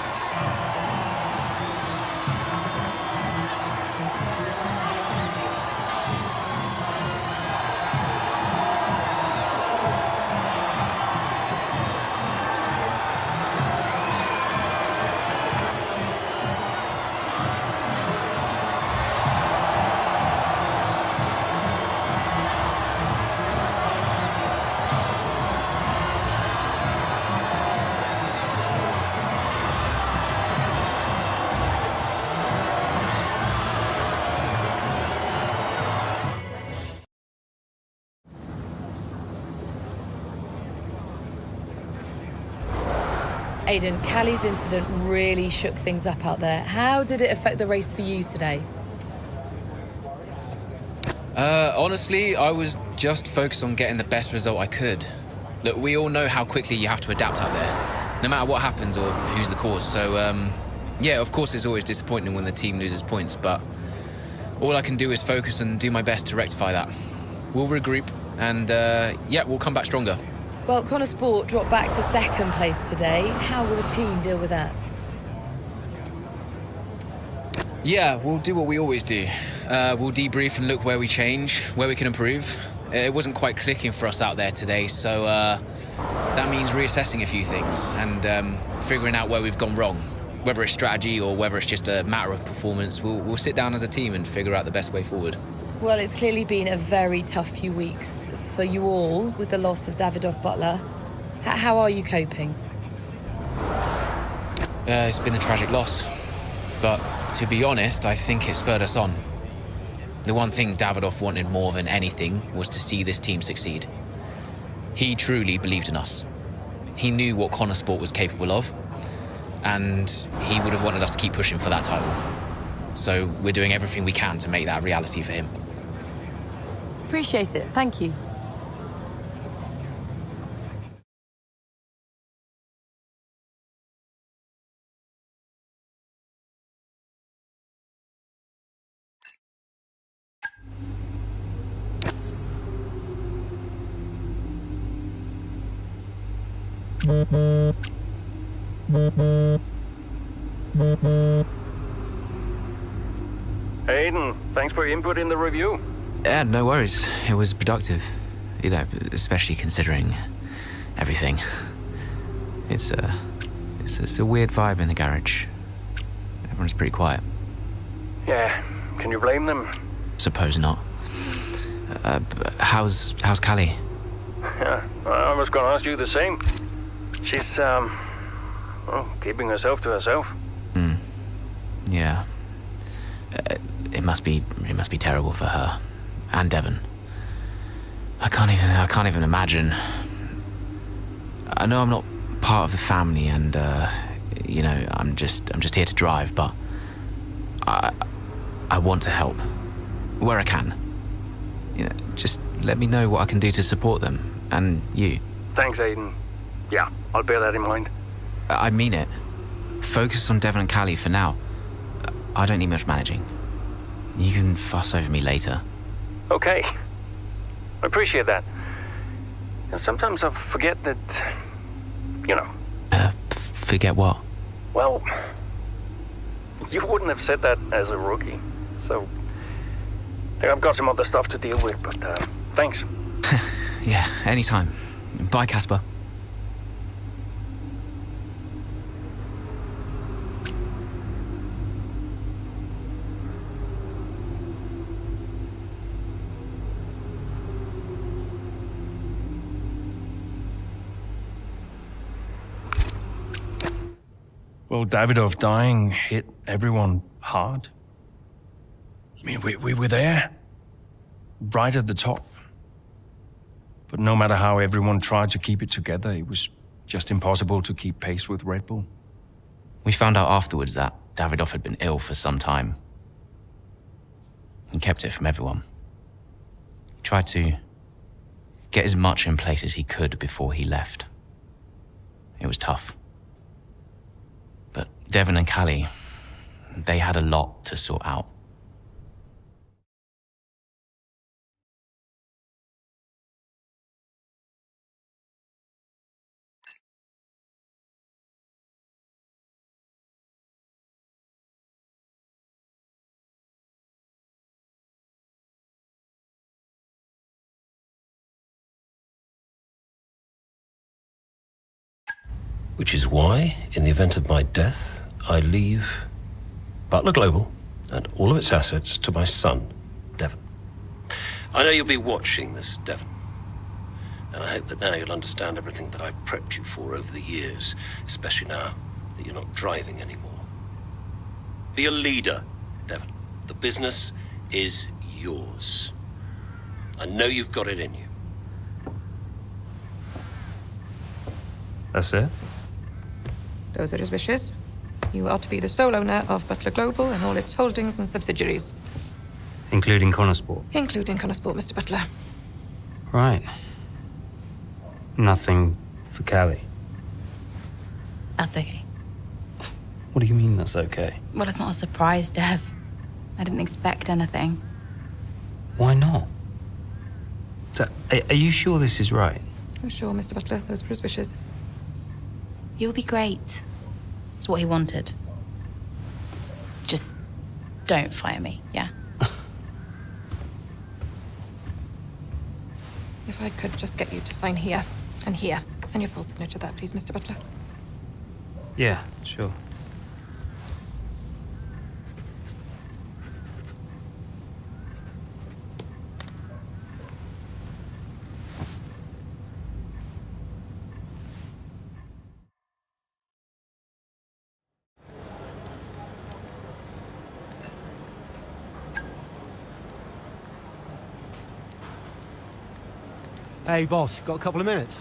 Aidan, Callie's incident really shook things up out there. How did it affect the race for you today? Honestly, I was just focused on getting the best result I could. Look, we all know how quickly you have to adapt out there, no matter what happens or who's the cause. So, yeah, of course it's always disappointing when the team loses points, but all I can do is focus and do my best to rectify that. We'll regroup and, yeah, we'll come back stronger. Well, Connor Sport dropped back to second place today. How will the team deal with that? Yeah, we'll do what we always do. We'll debrief and look where we change, where we can improve. It wasn't quite clicking for us out there today, so that means reassessing a few things and figuring out where we've gone wrong. Whether it's strategy or whether it's just a matter of performance, we'll sit down as a team and figure out the best way forward. Well, it's clearly been a very tough few weeks for you all with the loss of Davidoff Butler. How are you coping? It's been a tragic loss, but to be honest, I think it spurred us on. The one thing Davidoff wanted more than anything was to see this team succeed. He truly believed in us. He knew what Connor Sport was capable of, and he would have wanted us to keep pushing for that title. So we're doing everything we can to make that a reality for him. Appreciate it. Thank you. Aidan, thanks for your input in the review. Yeah, no worries. It was productive. You know, especially considering everything. It's a weird vibe in the garage. Everyone's pretty quiet. Yeah, can you blame them? Suppose not. How's Callie? Yeah, I was gonna ask you the same. She's, well, keeping herself to herself. Yeah. It must be terrible for her. And Devon. I can't even imagine. I know I'm not part of the family and, you know, I'm just here to drive, but I want to help. Where I can. You know, just let me know what I can do to support them. And you. Thanks, Aidan. Yeah, I'll bear that in mind. I mean it. Focus on Devon and Callie for now. I don't need much managing. You can fuss over me later. Okay. I appreciate that. And sometimes I forget that, you know. Forget what? Well, you wouldn't have said that as a rookie. So, I've got some other stuff to deal with, but thanks. Yeah, anytime. Bye, Casper. Well, Davidoff dying hit everyone hard. I mean, we were there, right at the top. But no matter how everyone tried to keep it together, it was just impossible to keep pace with Red Bull. We found out afterwards that Davidoff had been ill for some time. He kept it from everyone. He tried to get as much in place as he could before he left. It was tough. But Devon and Callie, they had a lot to sort out. Which is why, in the event of my death, I leave Butler Global and all of its assets to my son, Devon. I know you'll be watching this, Devon. And I hope that now you'll understand everything that I've prepped you for over the years, especially now that you're not driving anymore. Be a leader, Devon. The business is yours. I know you've got it in you. That's it? Those are his wishes. You are to be the sole owner of Butler Global and all its holdings and subsidiaries. Including Connorsport. Including Connorsport, Mr. Butler. Right. Nothing for Callie. That's okay. What do you mean that's okay? Well, it's not a surprise, Dev. I didn't expect anything. Why not? So, are you sure this is right? Oh, sure, Mr. Butler. Those were his wishes. You'll be great. It's what he wanted. Just don't fire me, yeah? If I could just get you to sign here, and your full signature there, please, Mr. Butler. Yeah, sure. Hey, boss, got a couple of minutes?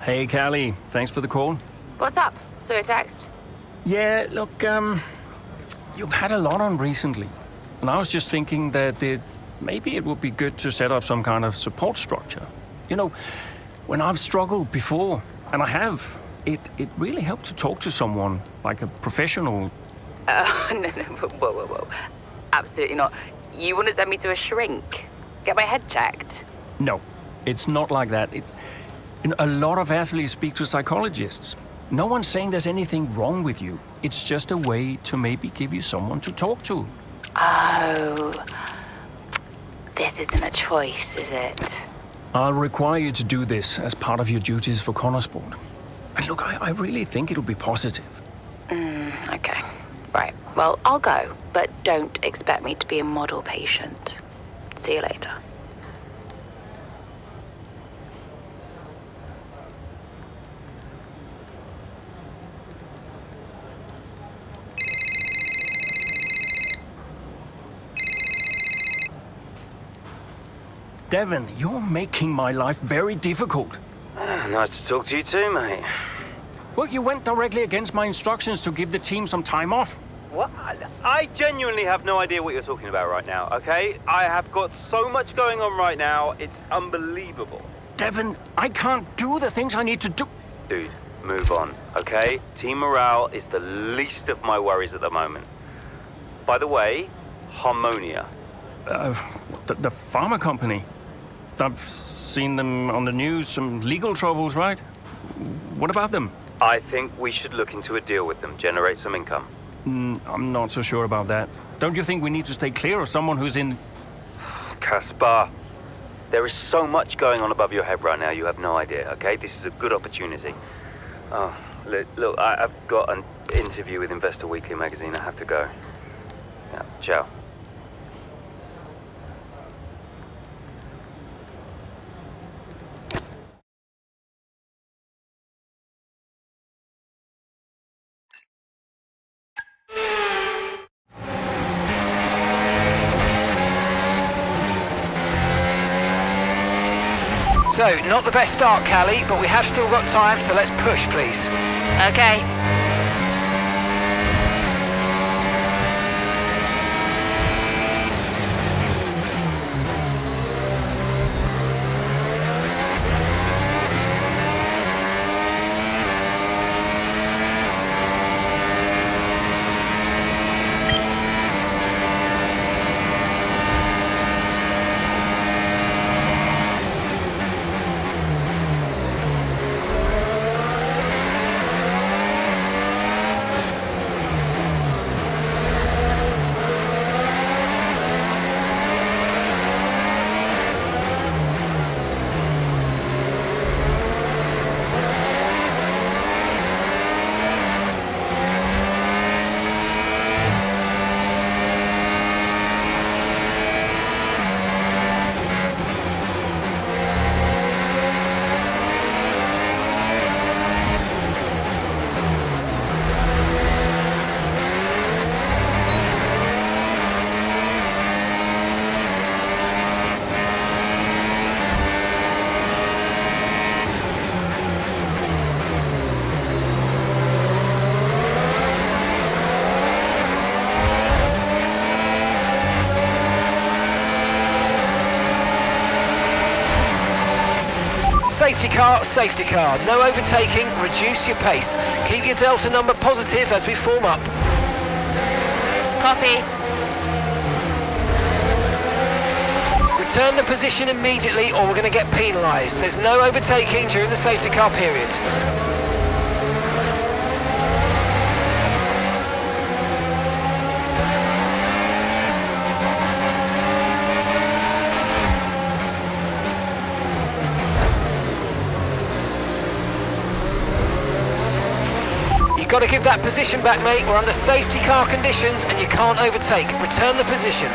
Hey, Callie. Thanks for the call. What's up? Saw your text. Yeah, look, you've had a lot on recently. And I was just thinking that maybe it would be good to set up some kind of support structure. You know, when I've struggled before, and I have, it really helped to talk to someone, like a professional. No, whoa. Absolutely not. You want to send me to a shrink? Get my head checked? No, it's not like that. A lot of athletes speak to psychologists. No one's saying there's anything wrong with you. It's just a way to maybe give you someone to talk to. Oh, this isn't a choice, is it? I'll require you to do this as part of your duties for Connorsport. And look, I really think it'll be positive. Okay. Right. Well, I'll go, but don't expect me to be a model patient. See you later. Devon, you're making my life very difficult. Nice to talk to you too, mate. Well, you went directly against my instructions to give the team some time off. What? I genuinely have no idea what you're talking about right now, okay? I have got so much going on right now, it's unbelievable. Devon, I can't do the things I need to do. Dude, move on, okay? Team morale is the least of my worries at the moment. By the way, Harmonia. The pharma company. I've seen them on the news, some legal troubles, right? What about them? I think we should look into a deal with them, generate some income. I'm not so sure about that. Don't you think we need to stay clear of someone who's in... Caspar, there is so much going on above your head right now, you have no idea, okay? This is a good opportunity. Oh, look, I've got an interview with Investor Weekly magazine. I have to go. Yeah, ciao. So, not the best start, Callie, but we have still got time, so let's push, please. Okay. safety car, safety car. No overtaking, reduce your pace. Keep your delta number positive as we form up. Copy. Return the position immediately or we're going to get penalised. There's no overtaking during the safety car period. You've got to give that position back, mate. We're under safety car conditions and you can't overtake. Return the position.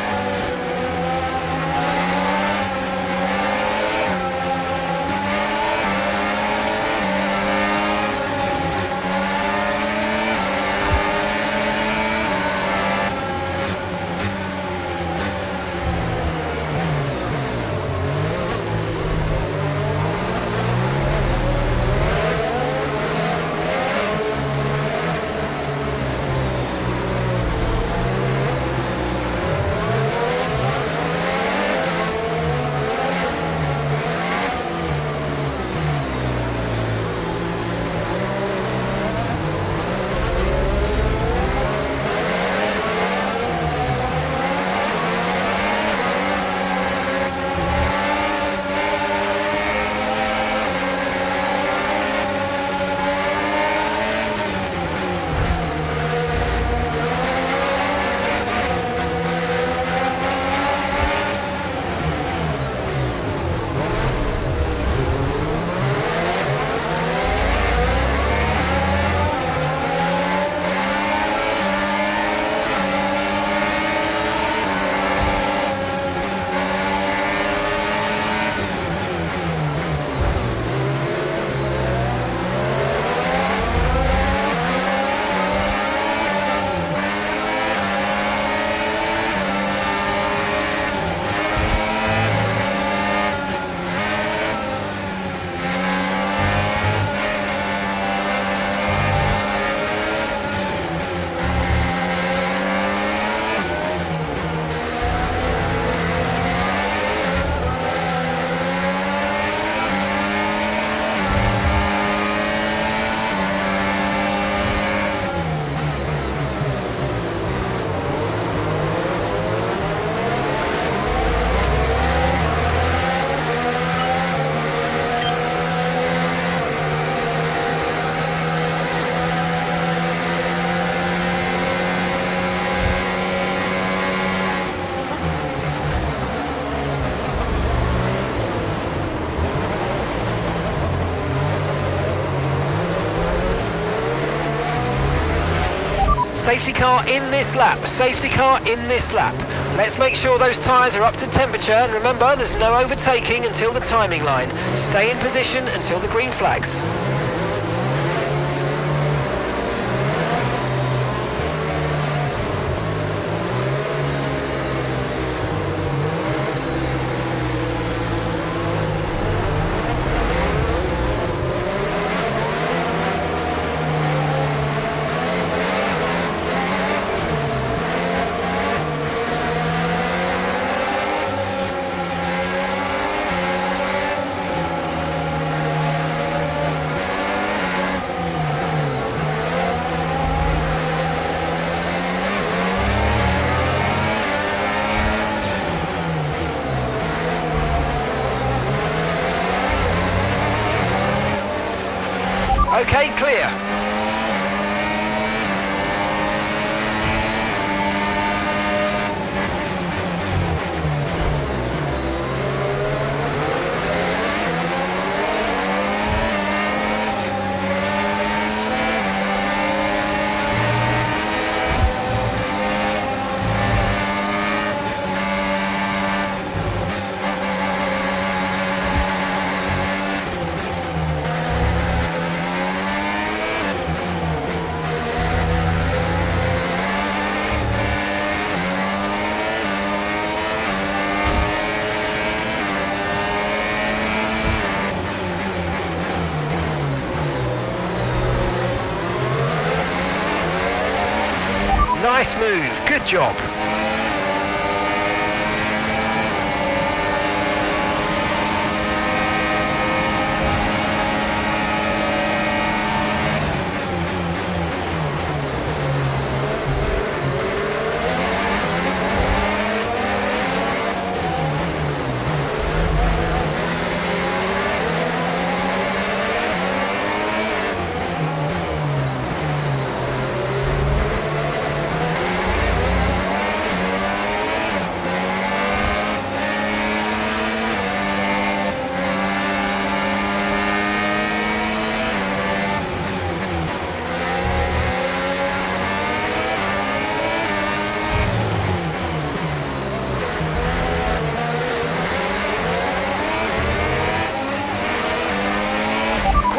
Safety car in this lap, safety car in this lap. Let's make sure those tyres are up to temperature, and remember there's no overtaking until the timing line. Stay in position until the green flags. Okay, clear. Nice move, good job.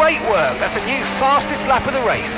Great work. That's a new fastest lap of the race.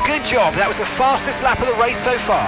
Good job, that was the fastest lap of the race so far.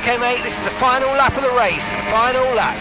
Okay, mate, this is the final lap of the race. Final lap.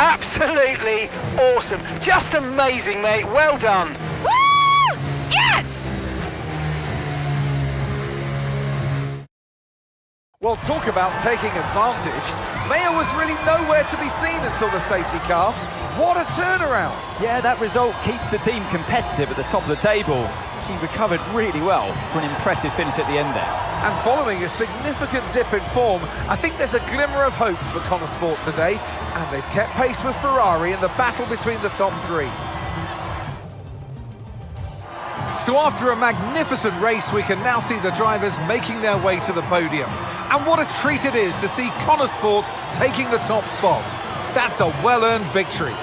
Absolutely awesome. Just amazing, mate. Well done. Woo! Yes! Well, talk about taking advantage. Maya was really nowhere to be seen until the safety car. What a turnaround. Yeah, that result keeps the team competitive at the top of the table. She recovered really well for an impressive finish at the end there. And following a significant dip in form, I think there's a glimmer of hope for Connor Sport today, and they've kept pace with Ferrari in the battle between the top three. So after a magnificent race, we can now see the drivers making their way to the podium. And what a treat it is to see Connor Sport taking the top spot. That's a well-earned victory.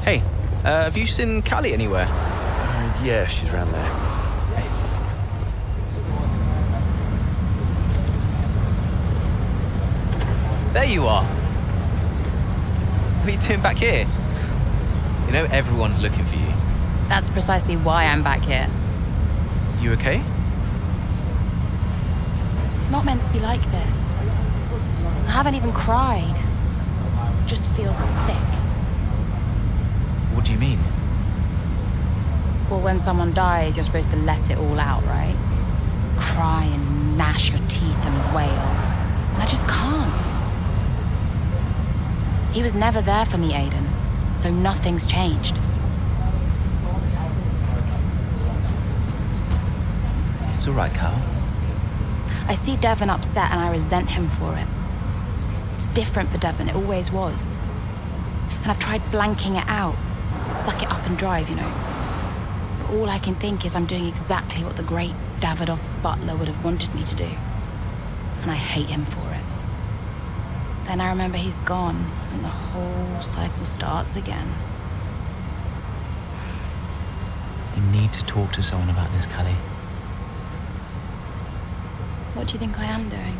Hey, have you seen Callie anywhere? Yeah, she's around there. There you are. What are you doing back here? You know everyone's looking for you. That's precisely why I'm back here. You okay? It's not meant to be like this. I haven't even cried. Just feel sick. What do you mean? Well, when someone dies, you're supposed to let it all out, right? Cry and gnash your teeth and wail. And I just can't. He was never there for me, Aiden. So nothing's changed. It's all right, Carl. I see Devon upset and I resent him for it. It's different for Devon, it always was. And I've tried blanking it out. Suck it up and drive, you know. But all I can think is I'm doing exactly what the great Davidoff Butler would have wanted me to do. And I hate him for it. Then I remember he's gone, and the whole cycle starts again. You need to talk to someone about this, Callie. What do you think I am doing?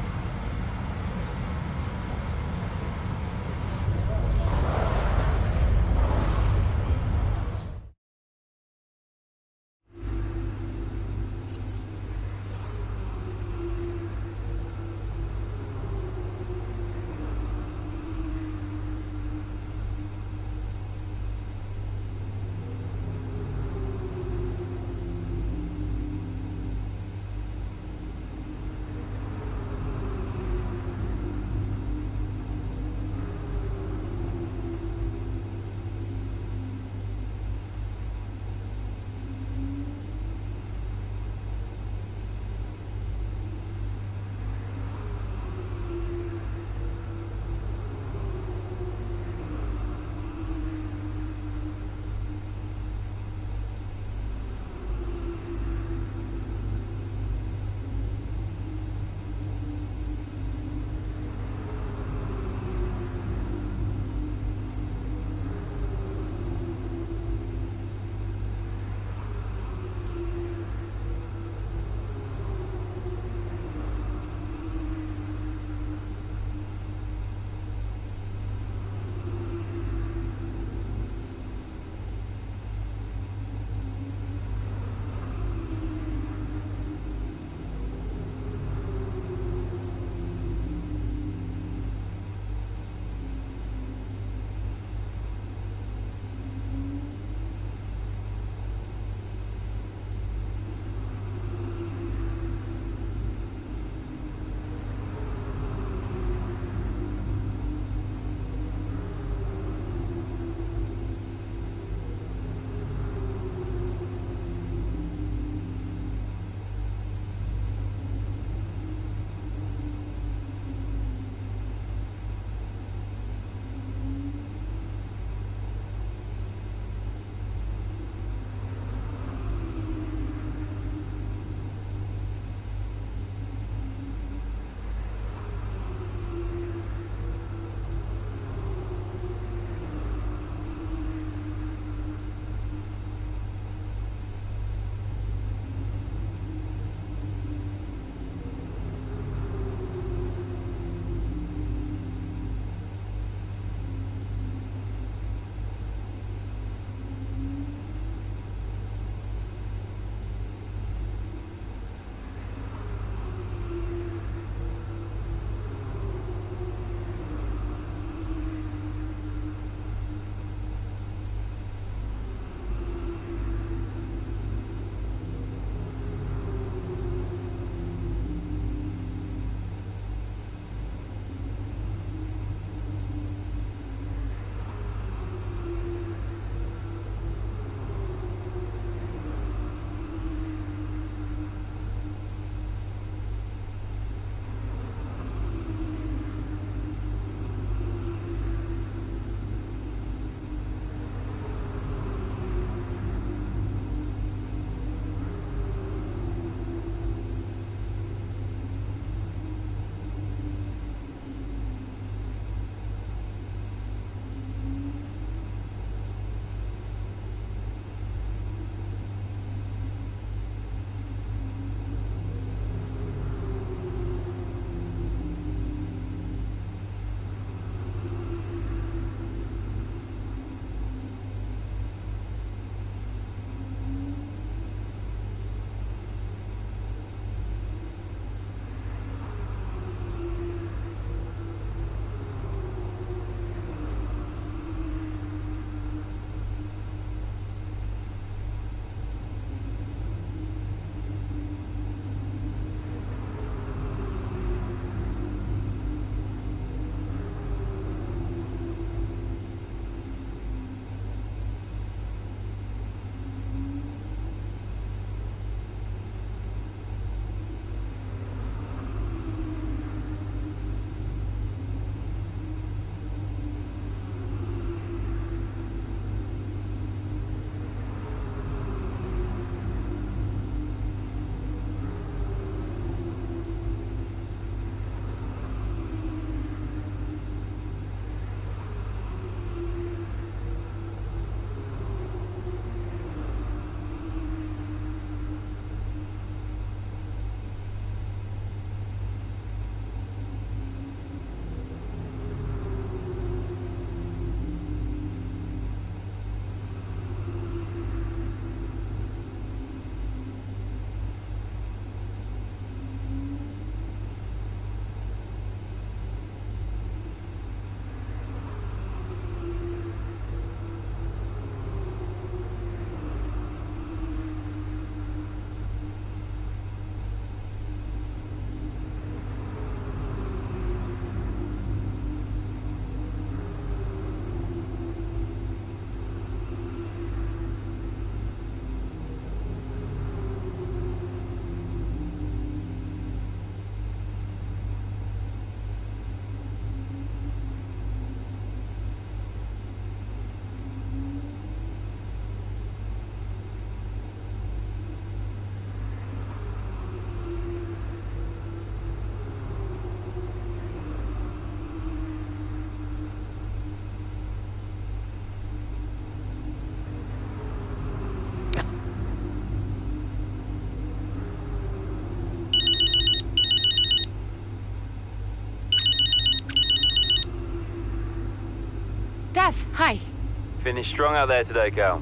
Finished strong out there today, Cal.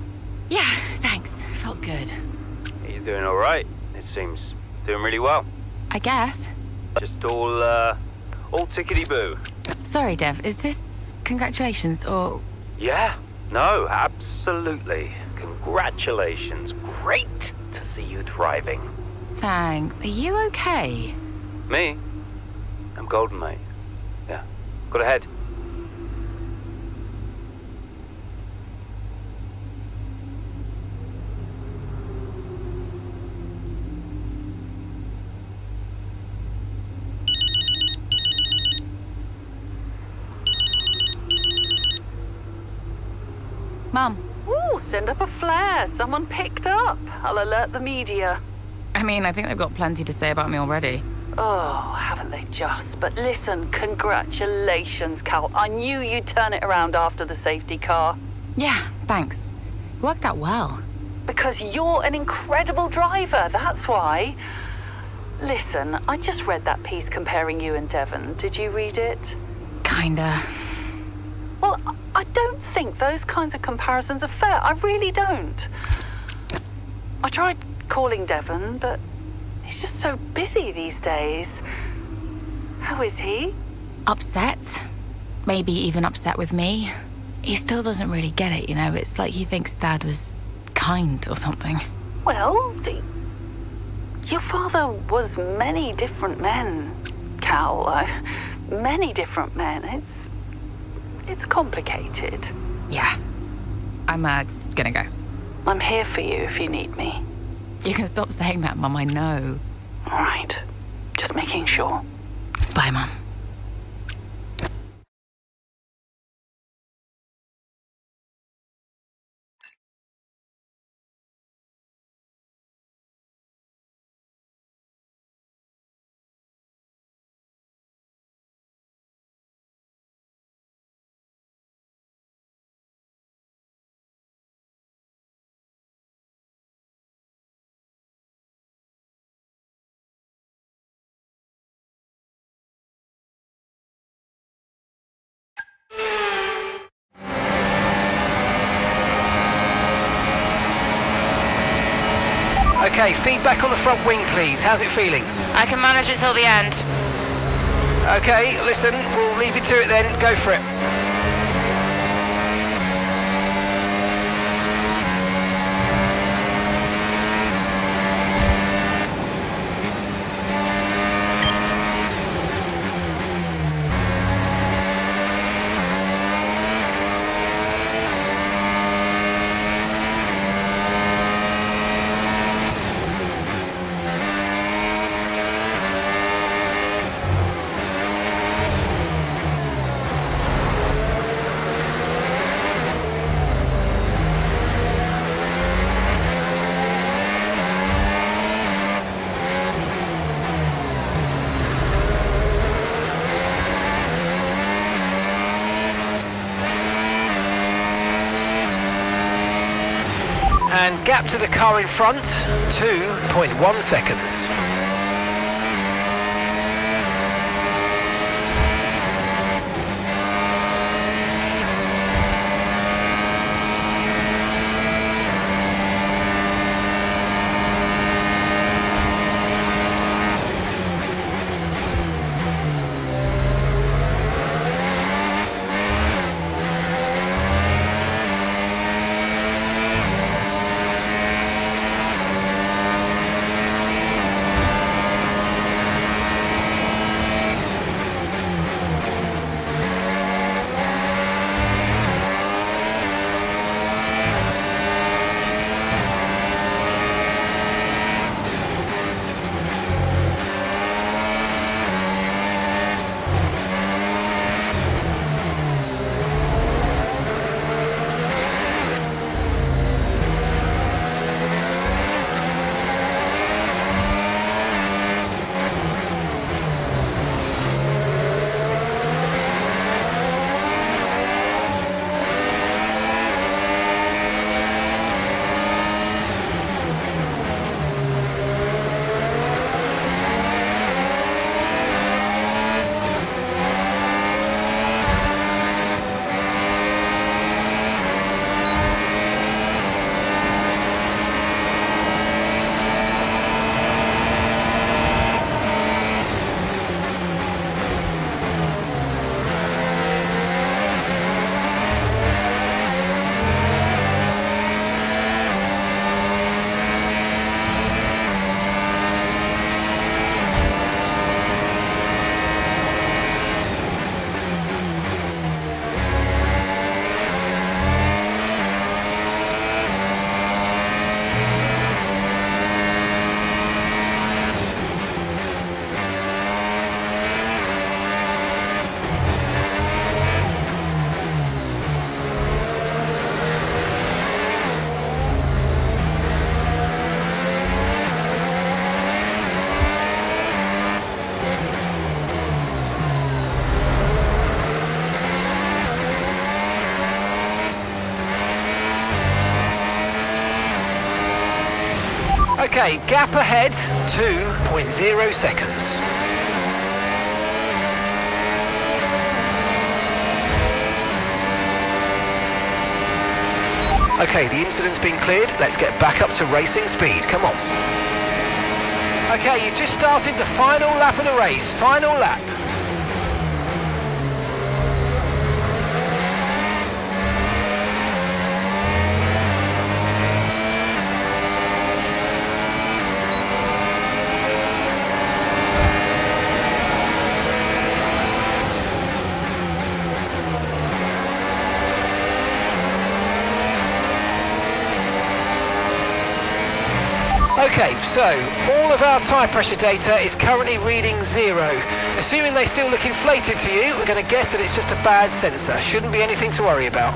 Yeah, thanks. Felt good. Are you doing all right? It seems doing really well. I guess. Just all tickety-boo. Sorry, Dev. Is this congratulations or... Yeah. No, absolutely. Congratulations. Great to see you thriving. Thanks. Are you okay? Me? I'm golden, mate. Yeah. Got ahead. Mum. Ooh, send up a flare. Someone picked up. I'll alert the media. I mean, I think they've got plenty to say about me already. Oh, haven't they just? But listen, congratulations, Cal. I knew you'd turn it around after the safety car. Yeah, thanks. It worked out well. Because you're an incredible driver, that's why. Listen, I just read that piece comparing you and Devon. Did you read it? Kinda. Well, I don't think those kinds of comparisons are fair. I really don't. I tried calling Devon, but he's just so busy these days. How is he? Upset. Maybe even upset with me. He still doesn't really get it, you know? It's like he thinks Dad was kind or something. Well, your father was many different men, Cal. Many different men. It's complicated. Yeah. I'm gonna go. I'm here for you if you need me. You can stop saying that, Mum, I know. All right. Just making sure. Bye, Mum. Okay, feedback on the front wing, please. How's it feeling? I can manage it till the end. Okay, listen, we'll leave you to it then. Go for it. And gap to the car in front, 2.1 seconds. Okay, gap ahead, 2.0 seconds. Okay, the incident's been cleared. Let's get back up to racing speed. Come on. Okay, you've just started the final lap of the race. Final lap. Okay, so all of our tyre pressure data is currently reading 0. Assuming they still look inflated to you, we're going to guess that it's just a bad sensor. Shouldn't be anything to worry about.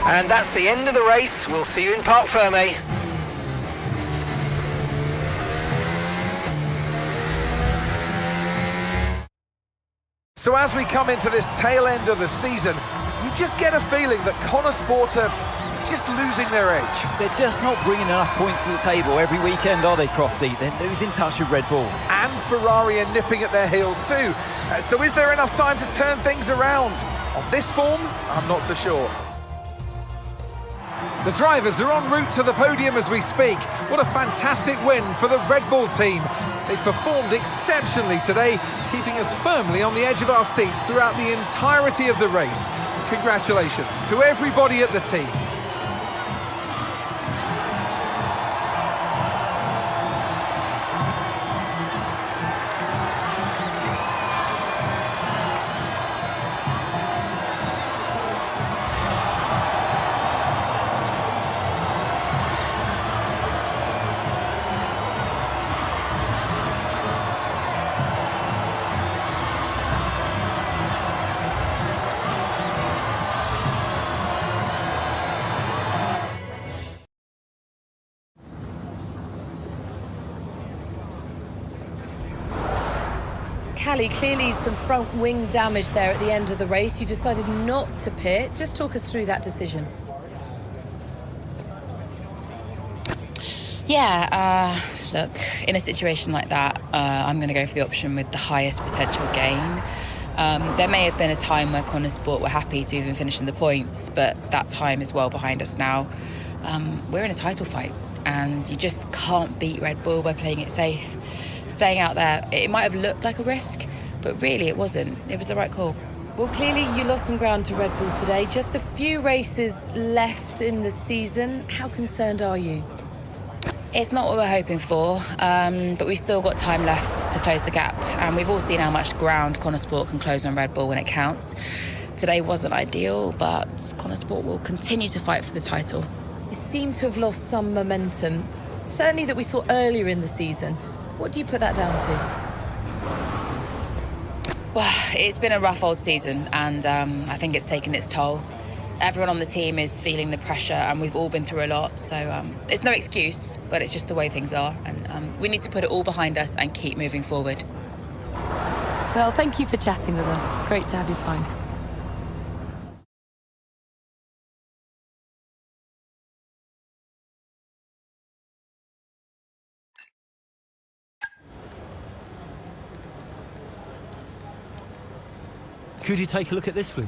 And that's the end of the race. We'll see you in Parc Fermé. So as we come into this tail end of the season, you just get a feeling that Connor Sport are just losing their edge. They're just not bringing enough points to the table every weekend, are they, Crofty? They're losing touch with Red Bull. And Ferrari are nipping at their heels too. So is there enough time to turn things around? On this form, I'm not so sure. The drivers are en route to the podium as we speak. What a fantastic win for the Red Bull team. They've performed exceptionally today, keeping us firmly on the edge of our seats throughout the entirety of the race. Congratulations to everybody at the team. Callie, clearly some front wing damage there at the end of the race. You decided not to pit. Just talk us through that decision. Yeah, look, in a situation like that, I'm going to go for the option with the highest potential gain. There may have been a time where Connor Sport were happy to even finish in the points, but that time is well behind us now. We're in a title fight, and you just can't beat Red Bull by playing it safe. Staying out there, it might have looked like a risk, but really it wasn't. It was the right call. Well, clearly you lost some ground to Red Bull today. Just a few races left in the season. How concerned are you? It's not what we're hoping for, but we've still got time left to close the gap, and we've all seen how much ground Connor Sport can close on Red Bull when it counts. Today wasn't ideal, but Connor Sport will continue to fight for the title. You seem to have lost some momentum, certainly that we saw earlier in the season. What do you put that down to? Well, it's been a rough old season, and I think it's taken its toll. Everyone on the team is feeling the pressure, and we've all been through a lot, so it's no excuse, but it's just the way things are, and we need to put it all behind us and keep moving forward. Well, thank you for chatting with us. Great to have your time. Could you take a look at this, please?